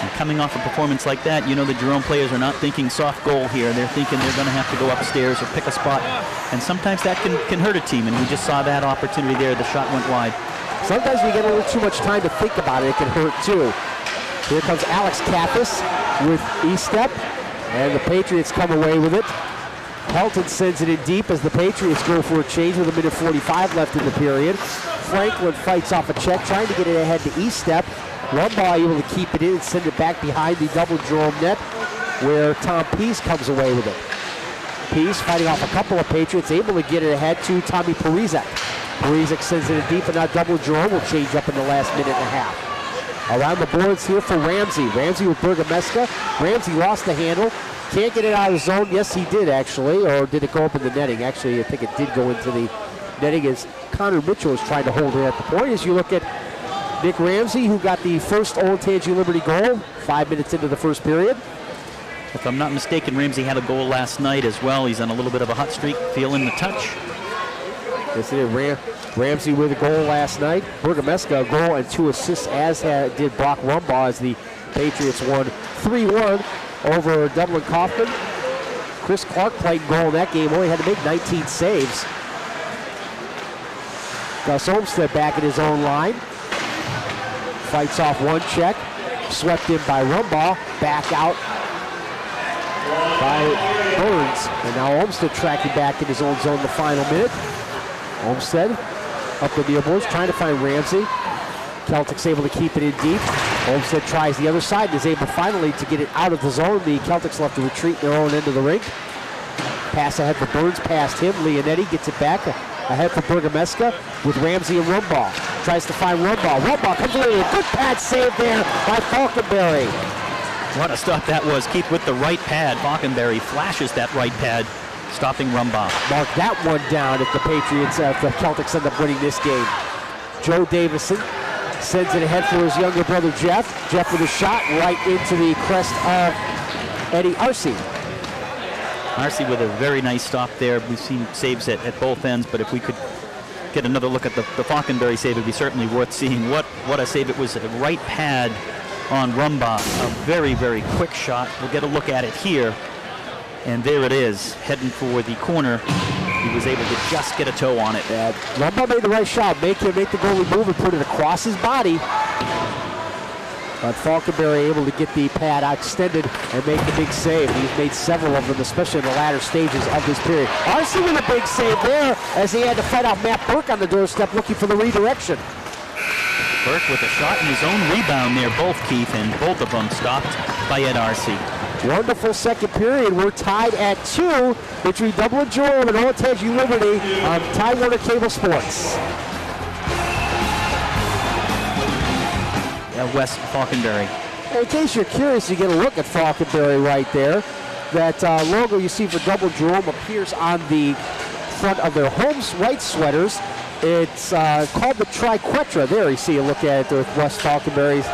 And coming off a performance like that, you know the Jerome players are not thinking soft goal here. They're thinking they're going to have to go upstairs or pick a spot. And sometimes that can hurt a team, and we just saw that opportunity there. The shot went wide.
Sometimes we get a little too much time to think about it. It can hurt too. Here comes Alex Kappus with Estep, and the Patriots come away with it. Helton sends it in deep as the Patriots go for a change with 1:45 left in the period. Franklin fights off a check, trying to get it ahead to Estep. Rumbaugh able to keep it in and send it back behind the double Jerome net, where Tom Peace comes away with it. Peace fighting off a couple of Patriots, able to get it ahead to Tommy Parizek. Parizek sends it in deep, and now double Jerome will change up in the last minute and a half. Around the boards here for Ramsey. Ramsey with Bergameska. Ramsey lost the handle. Can't get it out of the zone. Yes, he did actually, or did it go up in the netting? Actually, I think it did go into the netting as Connor Mitchell is trying to hold it at the point. As you look at Nick Ramsey, who got the first Olentangy Liberty goal 5 minutes into the first period.
If I'm not mistaken, Ramsey had a goal last night as well. He's on a little bit of a hot streak, feeling the touch.
Yes, he did. Ramsey with a goal last night. Bergameska a goal and 2 assists, as did Brock Rumbaugh, as the Patriots won 3-1 over Dublin Kaufman. Chris Clark played goal in that game, only had to make 19 saves. Gus Olmstead back at his own line. Fights off one check, swept in by Rumbaugh, back out by Burns. And now Olmstead tracking back in his own zone in the final minute. Olmstead up the near boards, trying to find Ramsey. Celtics able to keep it in deep. Olmstead tries the other side and is able finally to get it out of the zone. The Celtics left to retreat in their own end of the rink. Pass ahead for Burns, past him. Leonetti gets it back ahead for Bergameska with Ramsey and Rumbaugh. Tries to find Rumbaugh. Rumbaugh comes away with a good pad save there by Falkenberry.
What a stop that was. Keep with the right pad. Falkenberry flashes that right pad, stopping Rumbaugh.
Mark that one down if the Patriots, if the Celtics end up winning this game. Joe Davison sends it ahead for his younger brother Jeff. Jeff with a shot right into the crest of Eddie Arcee.
Arcee with a very nice stop there. We've seen saves at both ends, but if we could get another look at the Falkenberry save, it would be certainly worth seeing. What a save. It was a right pad on Rumbaugh. A very, very quick shot. We'll get a look at it here. And there it is, heading for the corner. He was able to just get a toe on it.
Rumbaugh made the right shot, make the goalie move and put it across his body. But Falkenberry able to get the pad extended and make the big save. He's made several of them, especially in the latter stages of this period. Varsity with a big save there as he had to fight out Matt Burke on the doorstep looking for the redirection.
Burke with a shot and his own rebound there, both Keith, and both of them stopped by Ed Arce.
Wonderful second period. We're tied at 2 between Dublin Jerome and Olentangy Liberty on Time Warner Cable Sports.
West Falkenberry.
In case you're curious, you get a look at Falkenberry right there. That logo you see for Dublin Jerome appears on the front of their home white sweaters. It's called the Triquetra. There you see a look at it with West Falkenberry's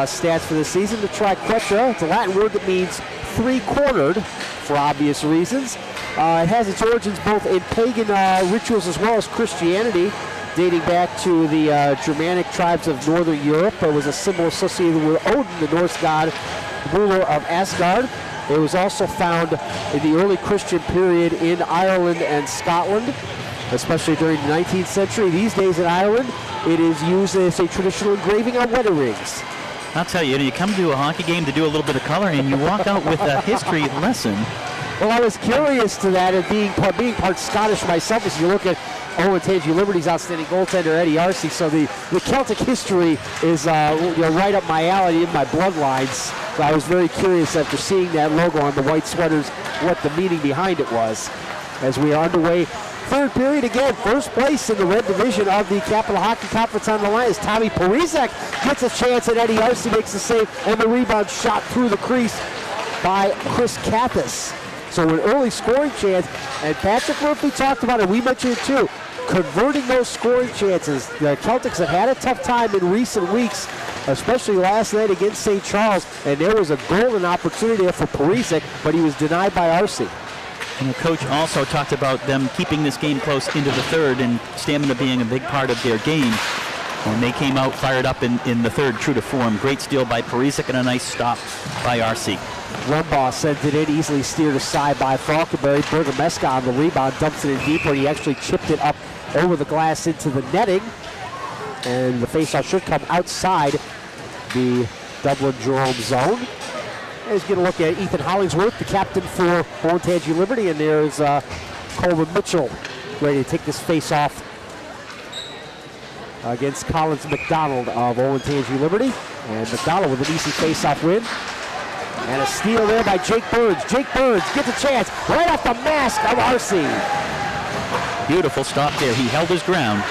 stats for this season. The Triquetra, it's a Latin word that means three-cornered for obvious reasons. It has its origins both in pagan rituals as well as Christianity, dating back to the Germanic tribes of Northern Europe. It was a symbol associated with Odin, the Norse god, ruler of Asgard. It was also found in the early Christian period in Ireland and Scotland, especially during the 19th century. These days in Ireland, it is used as a traditional engraving on wedding rings.
I'll tell you, you come to a hockey game to do a little bit of coloring, and you walk out with a history lesson.
Well, I was curious to that, and being part Scottish myself, as you look at Olentangy Liberty's outstanding goaltender Eddie Arce. So the Celtic history is right up my alley in my bloodlines. So I was very curious after seeing that logo on the white sweaters what the meaning behind it was. As we are underway, third period again, first place in the red division of the Capital Hockey Conference on the line as Tommy Parizek gets a chance and Eddie Arce makes the save, and the rebound shot through the crease by Chris Kathis. So an early scoring chance, and Patrick Murphy talked about it, we mentioned it too, converting those scoring chances. The Celtics have had a tough time in recent weeks, especially last night against St. Charles, and there was a golden opportunity for Parizek, but he was denied by Arce.
And the coach also talked about them keeping this game close into the third and stamina being a big part of their game. And they came out fired up in the third, true to form. Great steal by Parizek and a nice stop by Arce.
Rumbaugh sent it in, easily steered aside by Falkenberry. Bergameska on the rebound, dumps it in deeper, and he actually chipped it up over the glass into the netting. And the faceoff should come outside the Dublin Jerome zone. Let's get a look at Ethan Hollingsworth, the captain for Olentangy Liberty, and there's Coleman Mitchell ready to take this face-off against Collins McDonald of Olentangy Liberty. And McDonald with an easy face-off win. And a steal there by Jake Burns. Jake Burns gets a chance right off the mask of Arce.
Beautiful stop there. He held his ground.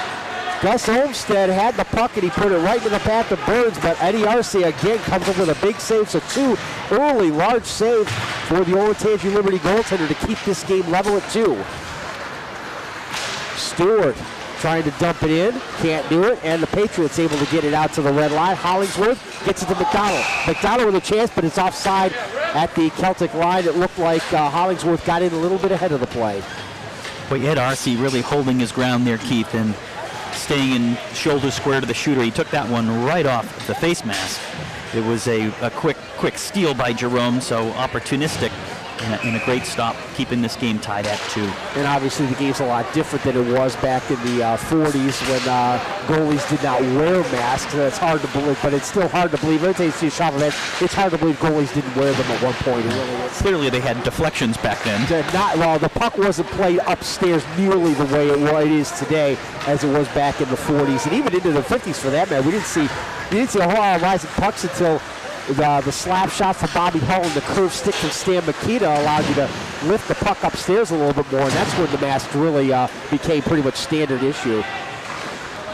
Gus Olmstead had the puck and he put it right in the path of Burns, but Eddie Arce again comes up with a big save. So two early large saves for the Olentangy Liberty goaltender to keep this game level at 2. Stewart trying to dump it in, can't do it, and the Patriots able to get it out to the red line. Hollingsworth gets it to McDonald. McDonald with a chance, but it's offside at the Celtic line. It looked like Hollingsworth got in a little bit ahead of the play.
But you had Arce really holding his ground there, Keith, and staying in shoulder square to the shooter. He took that one right off the face mask. It was a quick steal by Jerome, so opportunistic and a great stop, keeping this game tied at 2.
And obviously the game's a lot different than it was back in the 40s when goalies did not wear masks. It's hard to believe, but it's still hard to believe. It's hard to believe goalies didn't wear them at one point. It really is.
Clearly they had deflections back then.
The puck wasn't played upstairs nearly the way it is today as it was back in the 40s and even into the 50s for that matter. We didn't see a whole lot of rising pucks until the slap shot from Bobby Hull and the curved stick from Stan Mikita allowed you to lift the puck upstairs a little bit more, and that's when the mask really became pretty much standard issue.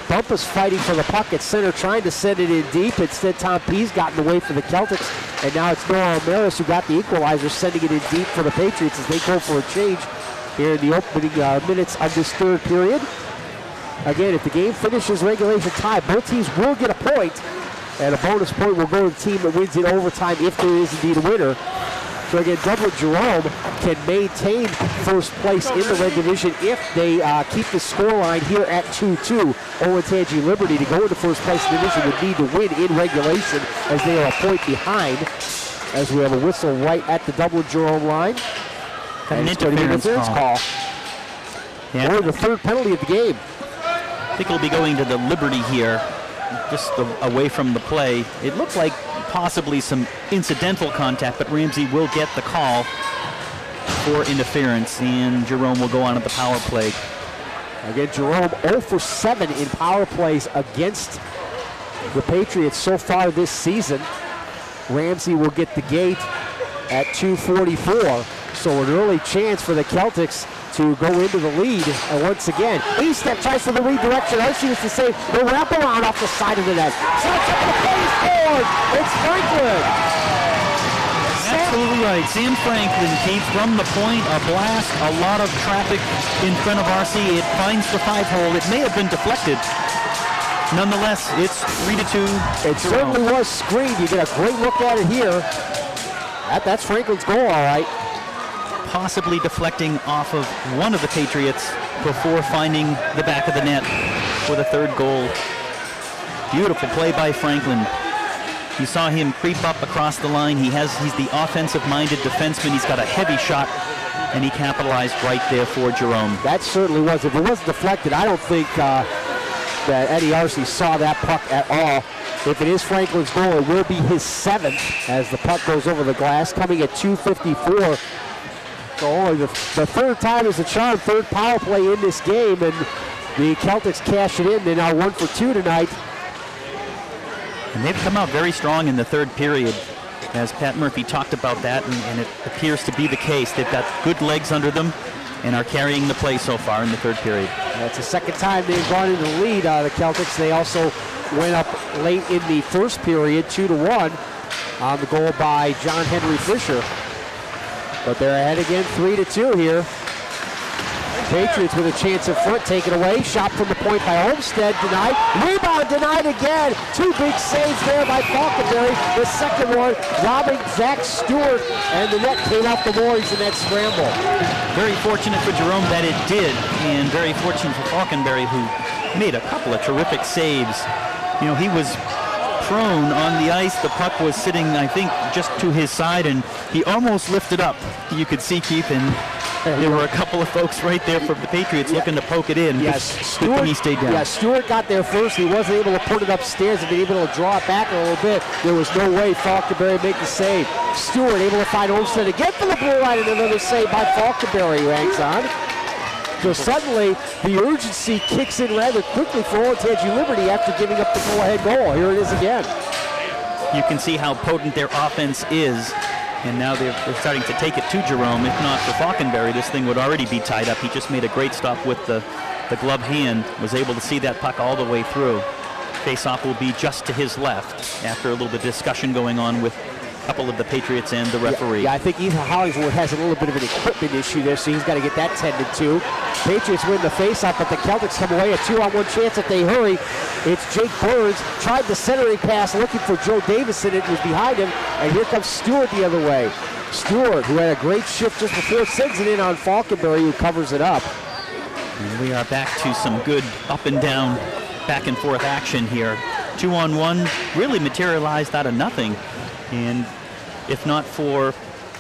Bumpus fighting for the puck at center, trying to send it in deep. Instead, Tom Pease got in the way for the Celtics, and now it's Noah Almaris who got the equalizer, sending it in deep for the Patriots as they go for a change here in the opening minutes of this third period. Again, if the game finishes regulation tie, both teams will get a point. And a bonus point will go to the team that wins in overtime if there is indeed a winner. So again, Dublin Jerome can maintain first place in the red division if they keep the scoreline here at 2-2. Olentangy Liberty to go into first place in the division would need to win in regulation as they are a point behind. As we have a whistle right at the Dublin Jerome line.
An interference call. Yeah.
Or the third penalty of the game.
I think it'll be going to the Liberty here, just away from the play. It looks like possibly some incidental contact, but Ramsey will get the call for interference, and Jerome will go on at the power play.
Again, Jerome 0 for 7 in power plays against the Patriots so far this season. Ramsey will get the gate at 2:44, so an early chance for the Celtics to go into the lead. And once again, E-step tries for the redirection. Varsity was to say the wraparound off the side of the net. Shots up the face forward. It's Franklin.
Absolutely right. Sam Franklin came from the point, a blast, a lot of traffic in front of RC. It finds the 5-hole. It may have been deflected. Nonetheless, it's 3-2.
It certainly was screened. You get a great look at it here. That's Franklin's goal, all right.
Possibly deflecting off of one of the Patriots before finding the back of the net for the third goal. Beautiful play by Franklin. You saw him creep up across the line. He's the offensive-minded defenseman. He's got a heavy shot, and he capitalized right there for Jerome.
That certainly was. If it wasn't deflected, I don't think that Eddie Arce saw that puck at all. If it is Franklin's goal, it will be his 7th as the puck goes over the glass, coming at 2:54. So only the third time is the charm, third power play in this game, and the Celtics cash it in. They're now 1 for 2 tonight.
And they've come out very strong in the third period, as Pat Murphy talked about that, and it appears to be the case. They've got good legs under them and are carrying the play so far in the third period.
That's the second time they've gone into the lead, the Celtics. They also went up late in the first period, 2-1, on the goal by John Henry Fisher. But they're ahead again, 3-2 here. Patriots with a chance in front, taken away. Shot from the point by Olmstead, denied. Rebound denied again. 2 big saves there by Falkenberry. The second one robbing Zach Stewart, and the net came off the boards in that scramble.
Very fortunate for Jerome that it did, and very fortunate for Falkenberry, who made a couple of terrific saves. You know, he was prone on the ice. The puck was sitting, I think, just to his side, and he almost lifted up. You could see Keith, and there were a couple of folks right there from the Patriots looking to poke it in.
Yes, Stewart,
he stayed down.
Yeah, Stewart got there first. He wasn't able to put it upstairs and be able to draw it back a little bit. There was no way Falkenberry would make the save. Stewart able to find Olmstead again for the blue line, and another save by Falkenberry, who hangs on. So suddenly, the urgency kicks in rather quickly for Olentangy Liberty after giving up the go-ahead goal. Here it is again.
You can see how potent their offense is, and now they're starting to take it to Jerome. If not for Falkenberry, this thing would already be tied up. He just made a great stop with the glove hand, was able to see that puck all the way through. Face-off will be just to his left after a little bit of discussion going on with a couple of the Patriots and the referee.
Yeah, I think Ethan Hollingsworth has a little bit of an equipment issue there, so he's got to get that tended to. Patriots win the face-off, but the Celtics come away a 2-on-1 chance if they hurry. It's Jake Burns, tried the centering pass, looking for Joe Davison. It was behind him, and here comes Stewart the other way. Stewart, who had a great shift just before, sends it in on Falkenberry, who covers it up.
And we are back to some good up and down, back and forth action here. 2-on-1 really materialized out of nothing. And if not for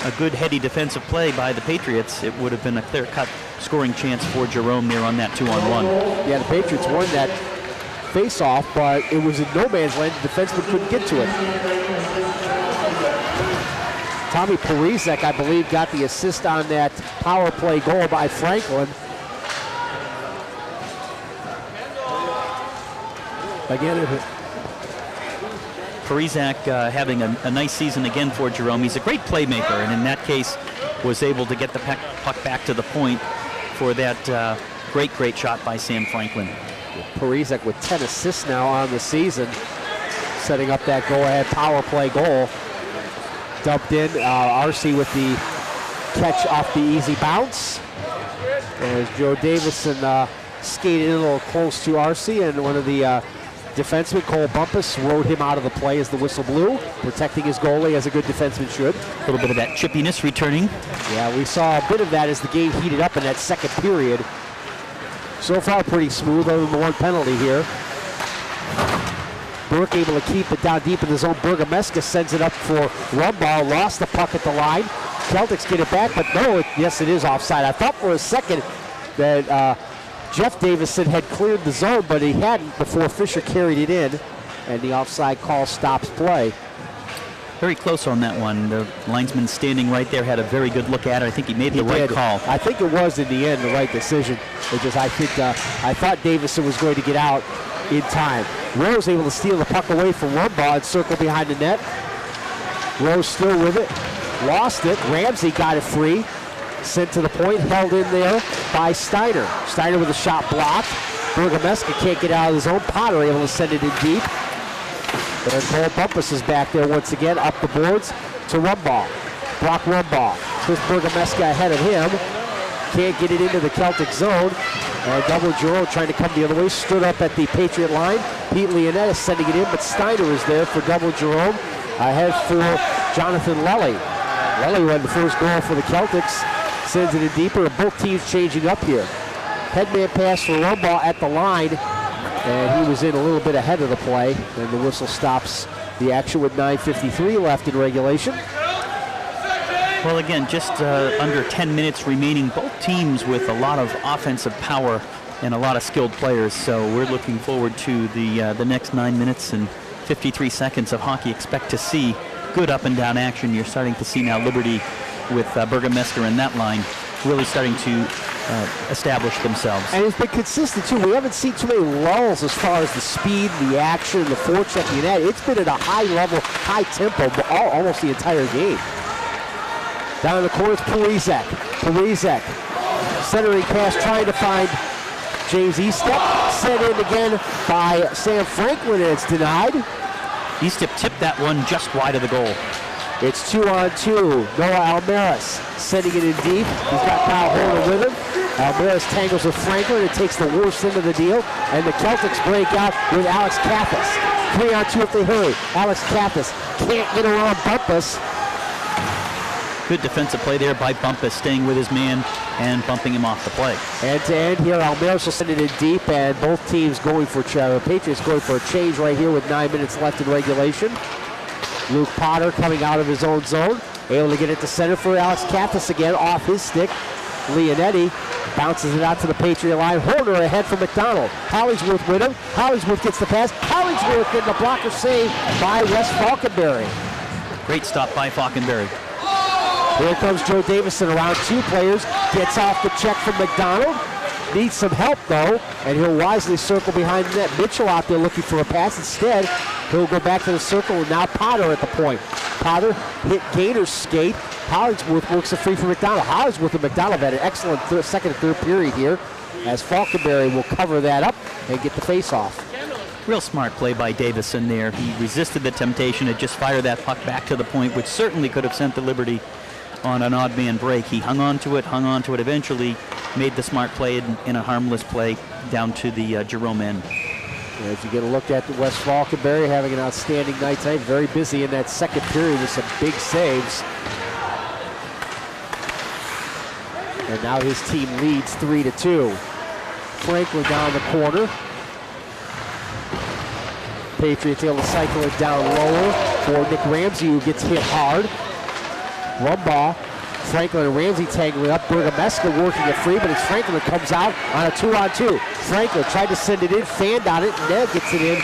a good heady defensive play by the Patriots, it would have been a clear-cut scoring chance for Jerome there on that 2-on-1.
Yeah, the Patriots won that face-off, but it was in no man's land. The defenseman couldn't get to it. Tommy Parizek, I believe, got the assist on that power play goal by Franklin. Again,
Parizak having a nice season again for Jerome. He's a great playmaker, and in that case was able to get the puck back to the point for that great shot by Sam Franklin.
Parizek with 10 assists now on the season, setting up that go-ahead power play goal. Dumped in, Arce with the catch off the easy bounce. As Joe Davison skated in a little close to Arce, and one of the defenseman Cole Bumpus rode him out of the play as the whistle blew, protecting his goalie as a good defenseman should.
A little bit of that chippiness returning.
Yeah, we saw a bit of that as the game heated up in that second period. So far, pretty smooth, other than the one penalty here. Burke able to keep it down deep in the zone. Bergameska sends it up for Rumball. Lost the puck at the line. Celtics get it back, but no, yes, it is offside. I thought for a second that Jeff Davison had cleared the zone, but he hadn't before Fisher carried it in, and the offside call stops play.
Very close on that one. The linesman standing right there had a very good look at it. I think he made the right call.
I think it was, in the end, the right decision. Because I thought Davison was going to get out in time. Rose able to steal the puck away from Rumbaugh and circle behind the net. Rose still with it. Lost it. Ramsey got it free. Sent to the point. Held in there by Steiner. Steiner with a shot blocked. Bergameska can't get out of the zone. Potter able to send it in deep. And Cole Bumpus is back there once again. Up the boards to Rumbaugh. Brock Rumbaugh. Chris Bergameska ahead of him. Can't get it into the Celtic zone. And double Jerome trying to come the other way. Stood up at the Patriot line. Pete Leonetta sending it in, but Steiner is there for double Jerome. Ahead for Jonathan Lelly. Lelly won the first goal for the Celtics. Sends it in deeper, and both teams changing up here. Headman pass for Rumbaugh at the line. And he was in a little bit ahead of the play. And the whistle stops the action with 9:53 left in regulation.
Well, again, just under 10 minutes remaining. Both teams with a lot of offensive power and a lot of skilled players. So we're looking forward to the next 9 minutes and 53 seconds of hockey. Expect to see good up and down action. You're starting to see now Liberty with Bergameska in that line really starting to establish themselves.
And it's been consistent, too. We haven't seen too many lulls as far as the speed, the action, the forechecking and that. It's been at a high level, high tempo, almost the entire game. Down in the corner, it's Parizek. Parizek, centering pass, trying to find James Eastep. Sent in again by Sam Franklin, and it's denied.
Eastep tipped that one just wide of the goal.
It's 2-on-2. Noah Almaris sending it in deep. He's got Kyle Horner with him. Almaris tangles with Franklin and takes the worst end of the deal. And the Celtics break out with Alex Kathis. 3-on-2 if they hurry. Alex Kathis can't get around Bumpus.
Good defensive play there by Bumpus, staying with his man and bumping him off the play.
End to end here, Almaris will send it in deep, and both teams going for Patriots going for a change right here with 9 minutes left in regulation. Luke Potter coming out of his own zone, able to get it to center for Alex Kathis again, off his stick. Leonetti bounces it out to the Patriot line. Horner ahead for McDonald. Hollingsworth with him. Hollingsworth gets the pass. Hollingsworth getting the blocker save by Wes Falkenberry.
Great stop by Falkenberry.
Here comes Joe Davison around two players. Gets off the check from McDonald. Needs some help, though, and he'll wisely circle behind the net. Mitchell out there looking for a pass. Instead, he'll go back to the circle, and now Potter at the point. Potter hit Gainer's skate. Hollingsworth works a free for McDonald. Hollingsworth and McDonald had an excellent second and third period here, as Falkenberry will cover that up and get the face-off.
Real smart play by Davison there. He resisted the temptation to just fire that puck back to the point, which certainly could have sent the Liberty on an odd man break. He hung on to it, eventually made the smart play in a harmless play down to the Jerome end.
As you get a look at Wes Falkenberry having an outstanding night tonight, very busy in that second period with some big saves. And now his team leads 3-2. Franklin down the corner. Patriots able to cycle it down lower for Nick Ramsey, who gets hit hard. Rumbaugh, Franklin and Ramsey tangling up. Bergameska working it free, but it's Franklin that comes out on a 2-on-2. Franklin tried to send it in, fanned on it, and Ned gets it in.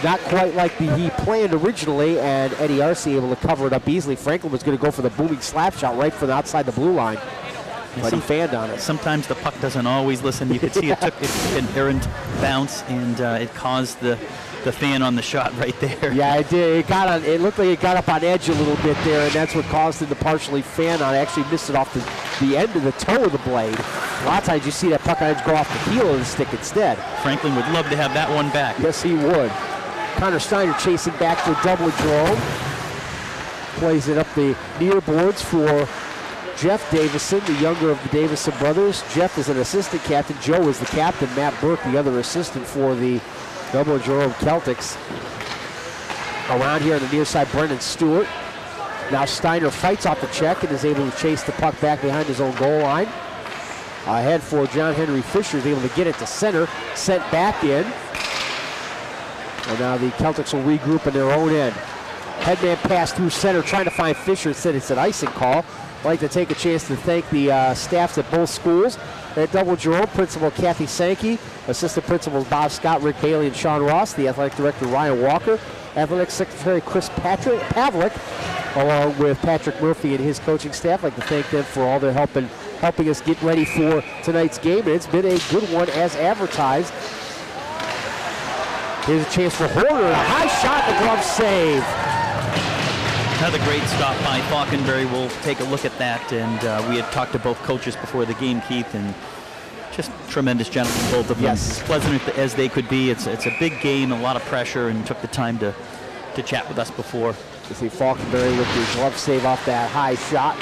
Not quite like he planned originally, and Eddie Arce able to cover it up easily. Franklin was going to go for the booming slap shot right from outside the blue line, but he fanned on it.
Sometimes the puck doesn't always listen. You could see it took an errant bounce, and it caused the fan on the shot right there.
Yeah, it did. It looked like it got up on edge a little bit there, and that's what caused him to partially fan on it. Actually missed it off the end of the toe of the blade. A lot of times you see that puck on edge go off the heel of the stick instead.
Franklin would love to have that one back.
Yes, he would. Connor Steiner chasing back for double Jerome. Plays it up the near boards for Jeff Davison, the younger of the Davison brothers. Jeff is an assistant captain. Joe is the captain. Matt Burke, the other assistant for the Double Jerome Celtics. Around here on the near side, Brendan Stewart. Now Steiner fights off the check and is able to chase the puck back behind his own goal line. Ahead for John Henry Fisher is able to get it to center, sent back in. And now the Celtics will regroup in their own end. Headman pass through center, trying to find Fisher. Said it's an icing call. I'd like to take a chance to thank the staffs at both schools. At Double Jerome, Principal Kathy Sankey, Assistant Principals Bob Scott, Rick Bailey, and Sean Ross, the Athletic Director Ryan Walker, Athletic Secretary Chris Pavlik, along with Patrick Murphy and his coaching staff. I'd like to thank them for all their help in helping us get ready for tonight's game. And it's been a good one as advertised. Here's a chance for Horner, a high shot, the glove save.
Another great stop by Falkenberry. We'll take a look at that. And we had talked to both coaches before the game, Keith, and just tremendous gentlemen, both of them.
Yes.
As pleasant as they could be. It's a big game, a lot of pressure, and took the time to chat with us before.
You see Falkenberry with the glove save off that high shot.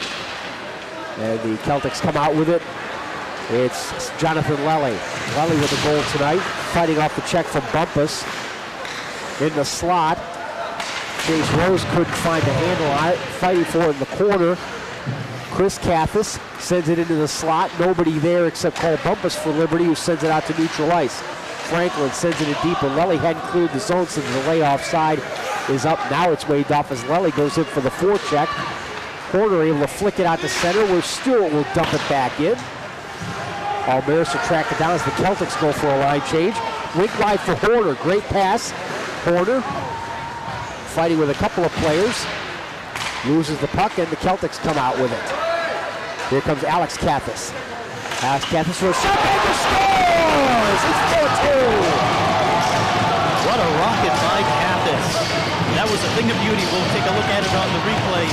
And the Celtics come out with it. It's Jonathan Lely. Lely with the goal tonight, fighting off the check from Bumpus. In the slot, Chase Rose couldn't find the handle on it, fighting for it in the corner. Chris Kathis sends it into the slot. Nobody there except Cole Bumpus for Liberty, who sends it out to neutral ice. Franklin sends it in deep, and Lely hadn't cleared the zone since the layoff side is up. Now it's waved off as Lely goes in for the forecheck. Horner able to flick it out to center, where Stewart will dump it back in. Almaris will track it down as the Celtics go for a line change. Wink wide for Horner. Great pass. Horner fighting with a couple of players. Loses the puck, and the Celtics come out with it. Here comes Alex Kathis. Alex Kathis for a shot. Baker scores! It's 4-2.
What a rocket by Kathis. That was a thing of beauty. We'll take a look at it on the replay.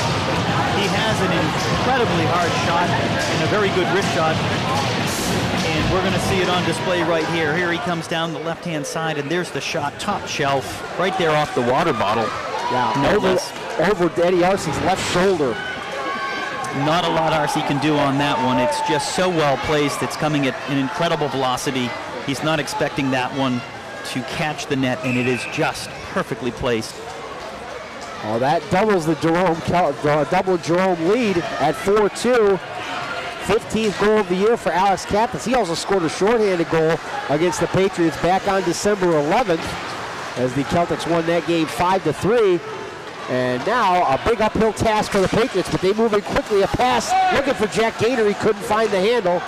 He has an incredibly hard shot and a very good wrist shot. And we're going to see it on display right here. Here he comes down the left-hand side, and there's the shot, top shelf, right there off the water bottle.
Yeah, over Eddie Arce's left shoulder.
Not a lot Arce can do on that one. It's just so well placed. It's coming at an incredible velocity. He's not expecting that one to catch the net, and it is just perfectly placed.
Oh, that doubles the double Jerome lead at 4-2. 15th goal of the year for Alex Kathis. He also scored a shorthanded goal against the Patriots back on December 11th as the Celtics won that game 5-3. And now a big uphill task for the Patriots, but they move in quickly. A pass looking for Jack Gaynor. He couldn't find the handle.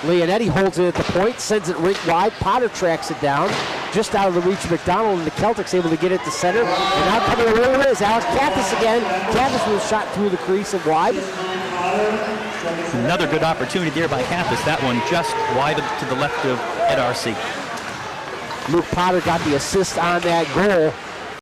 Leonetti holds it at the point, sends it rink wide. Potter tracks it down just out of the reach of McDonald, and the Celtics able to get it to center. And now coming away with it is Alex Kathis again. Kathis was shot through the crease and wide.
Another good opportunity there by Kathis. That one just wide to the left of Ed Arce.
Luke Potter got the assist on that goal.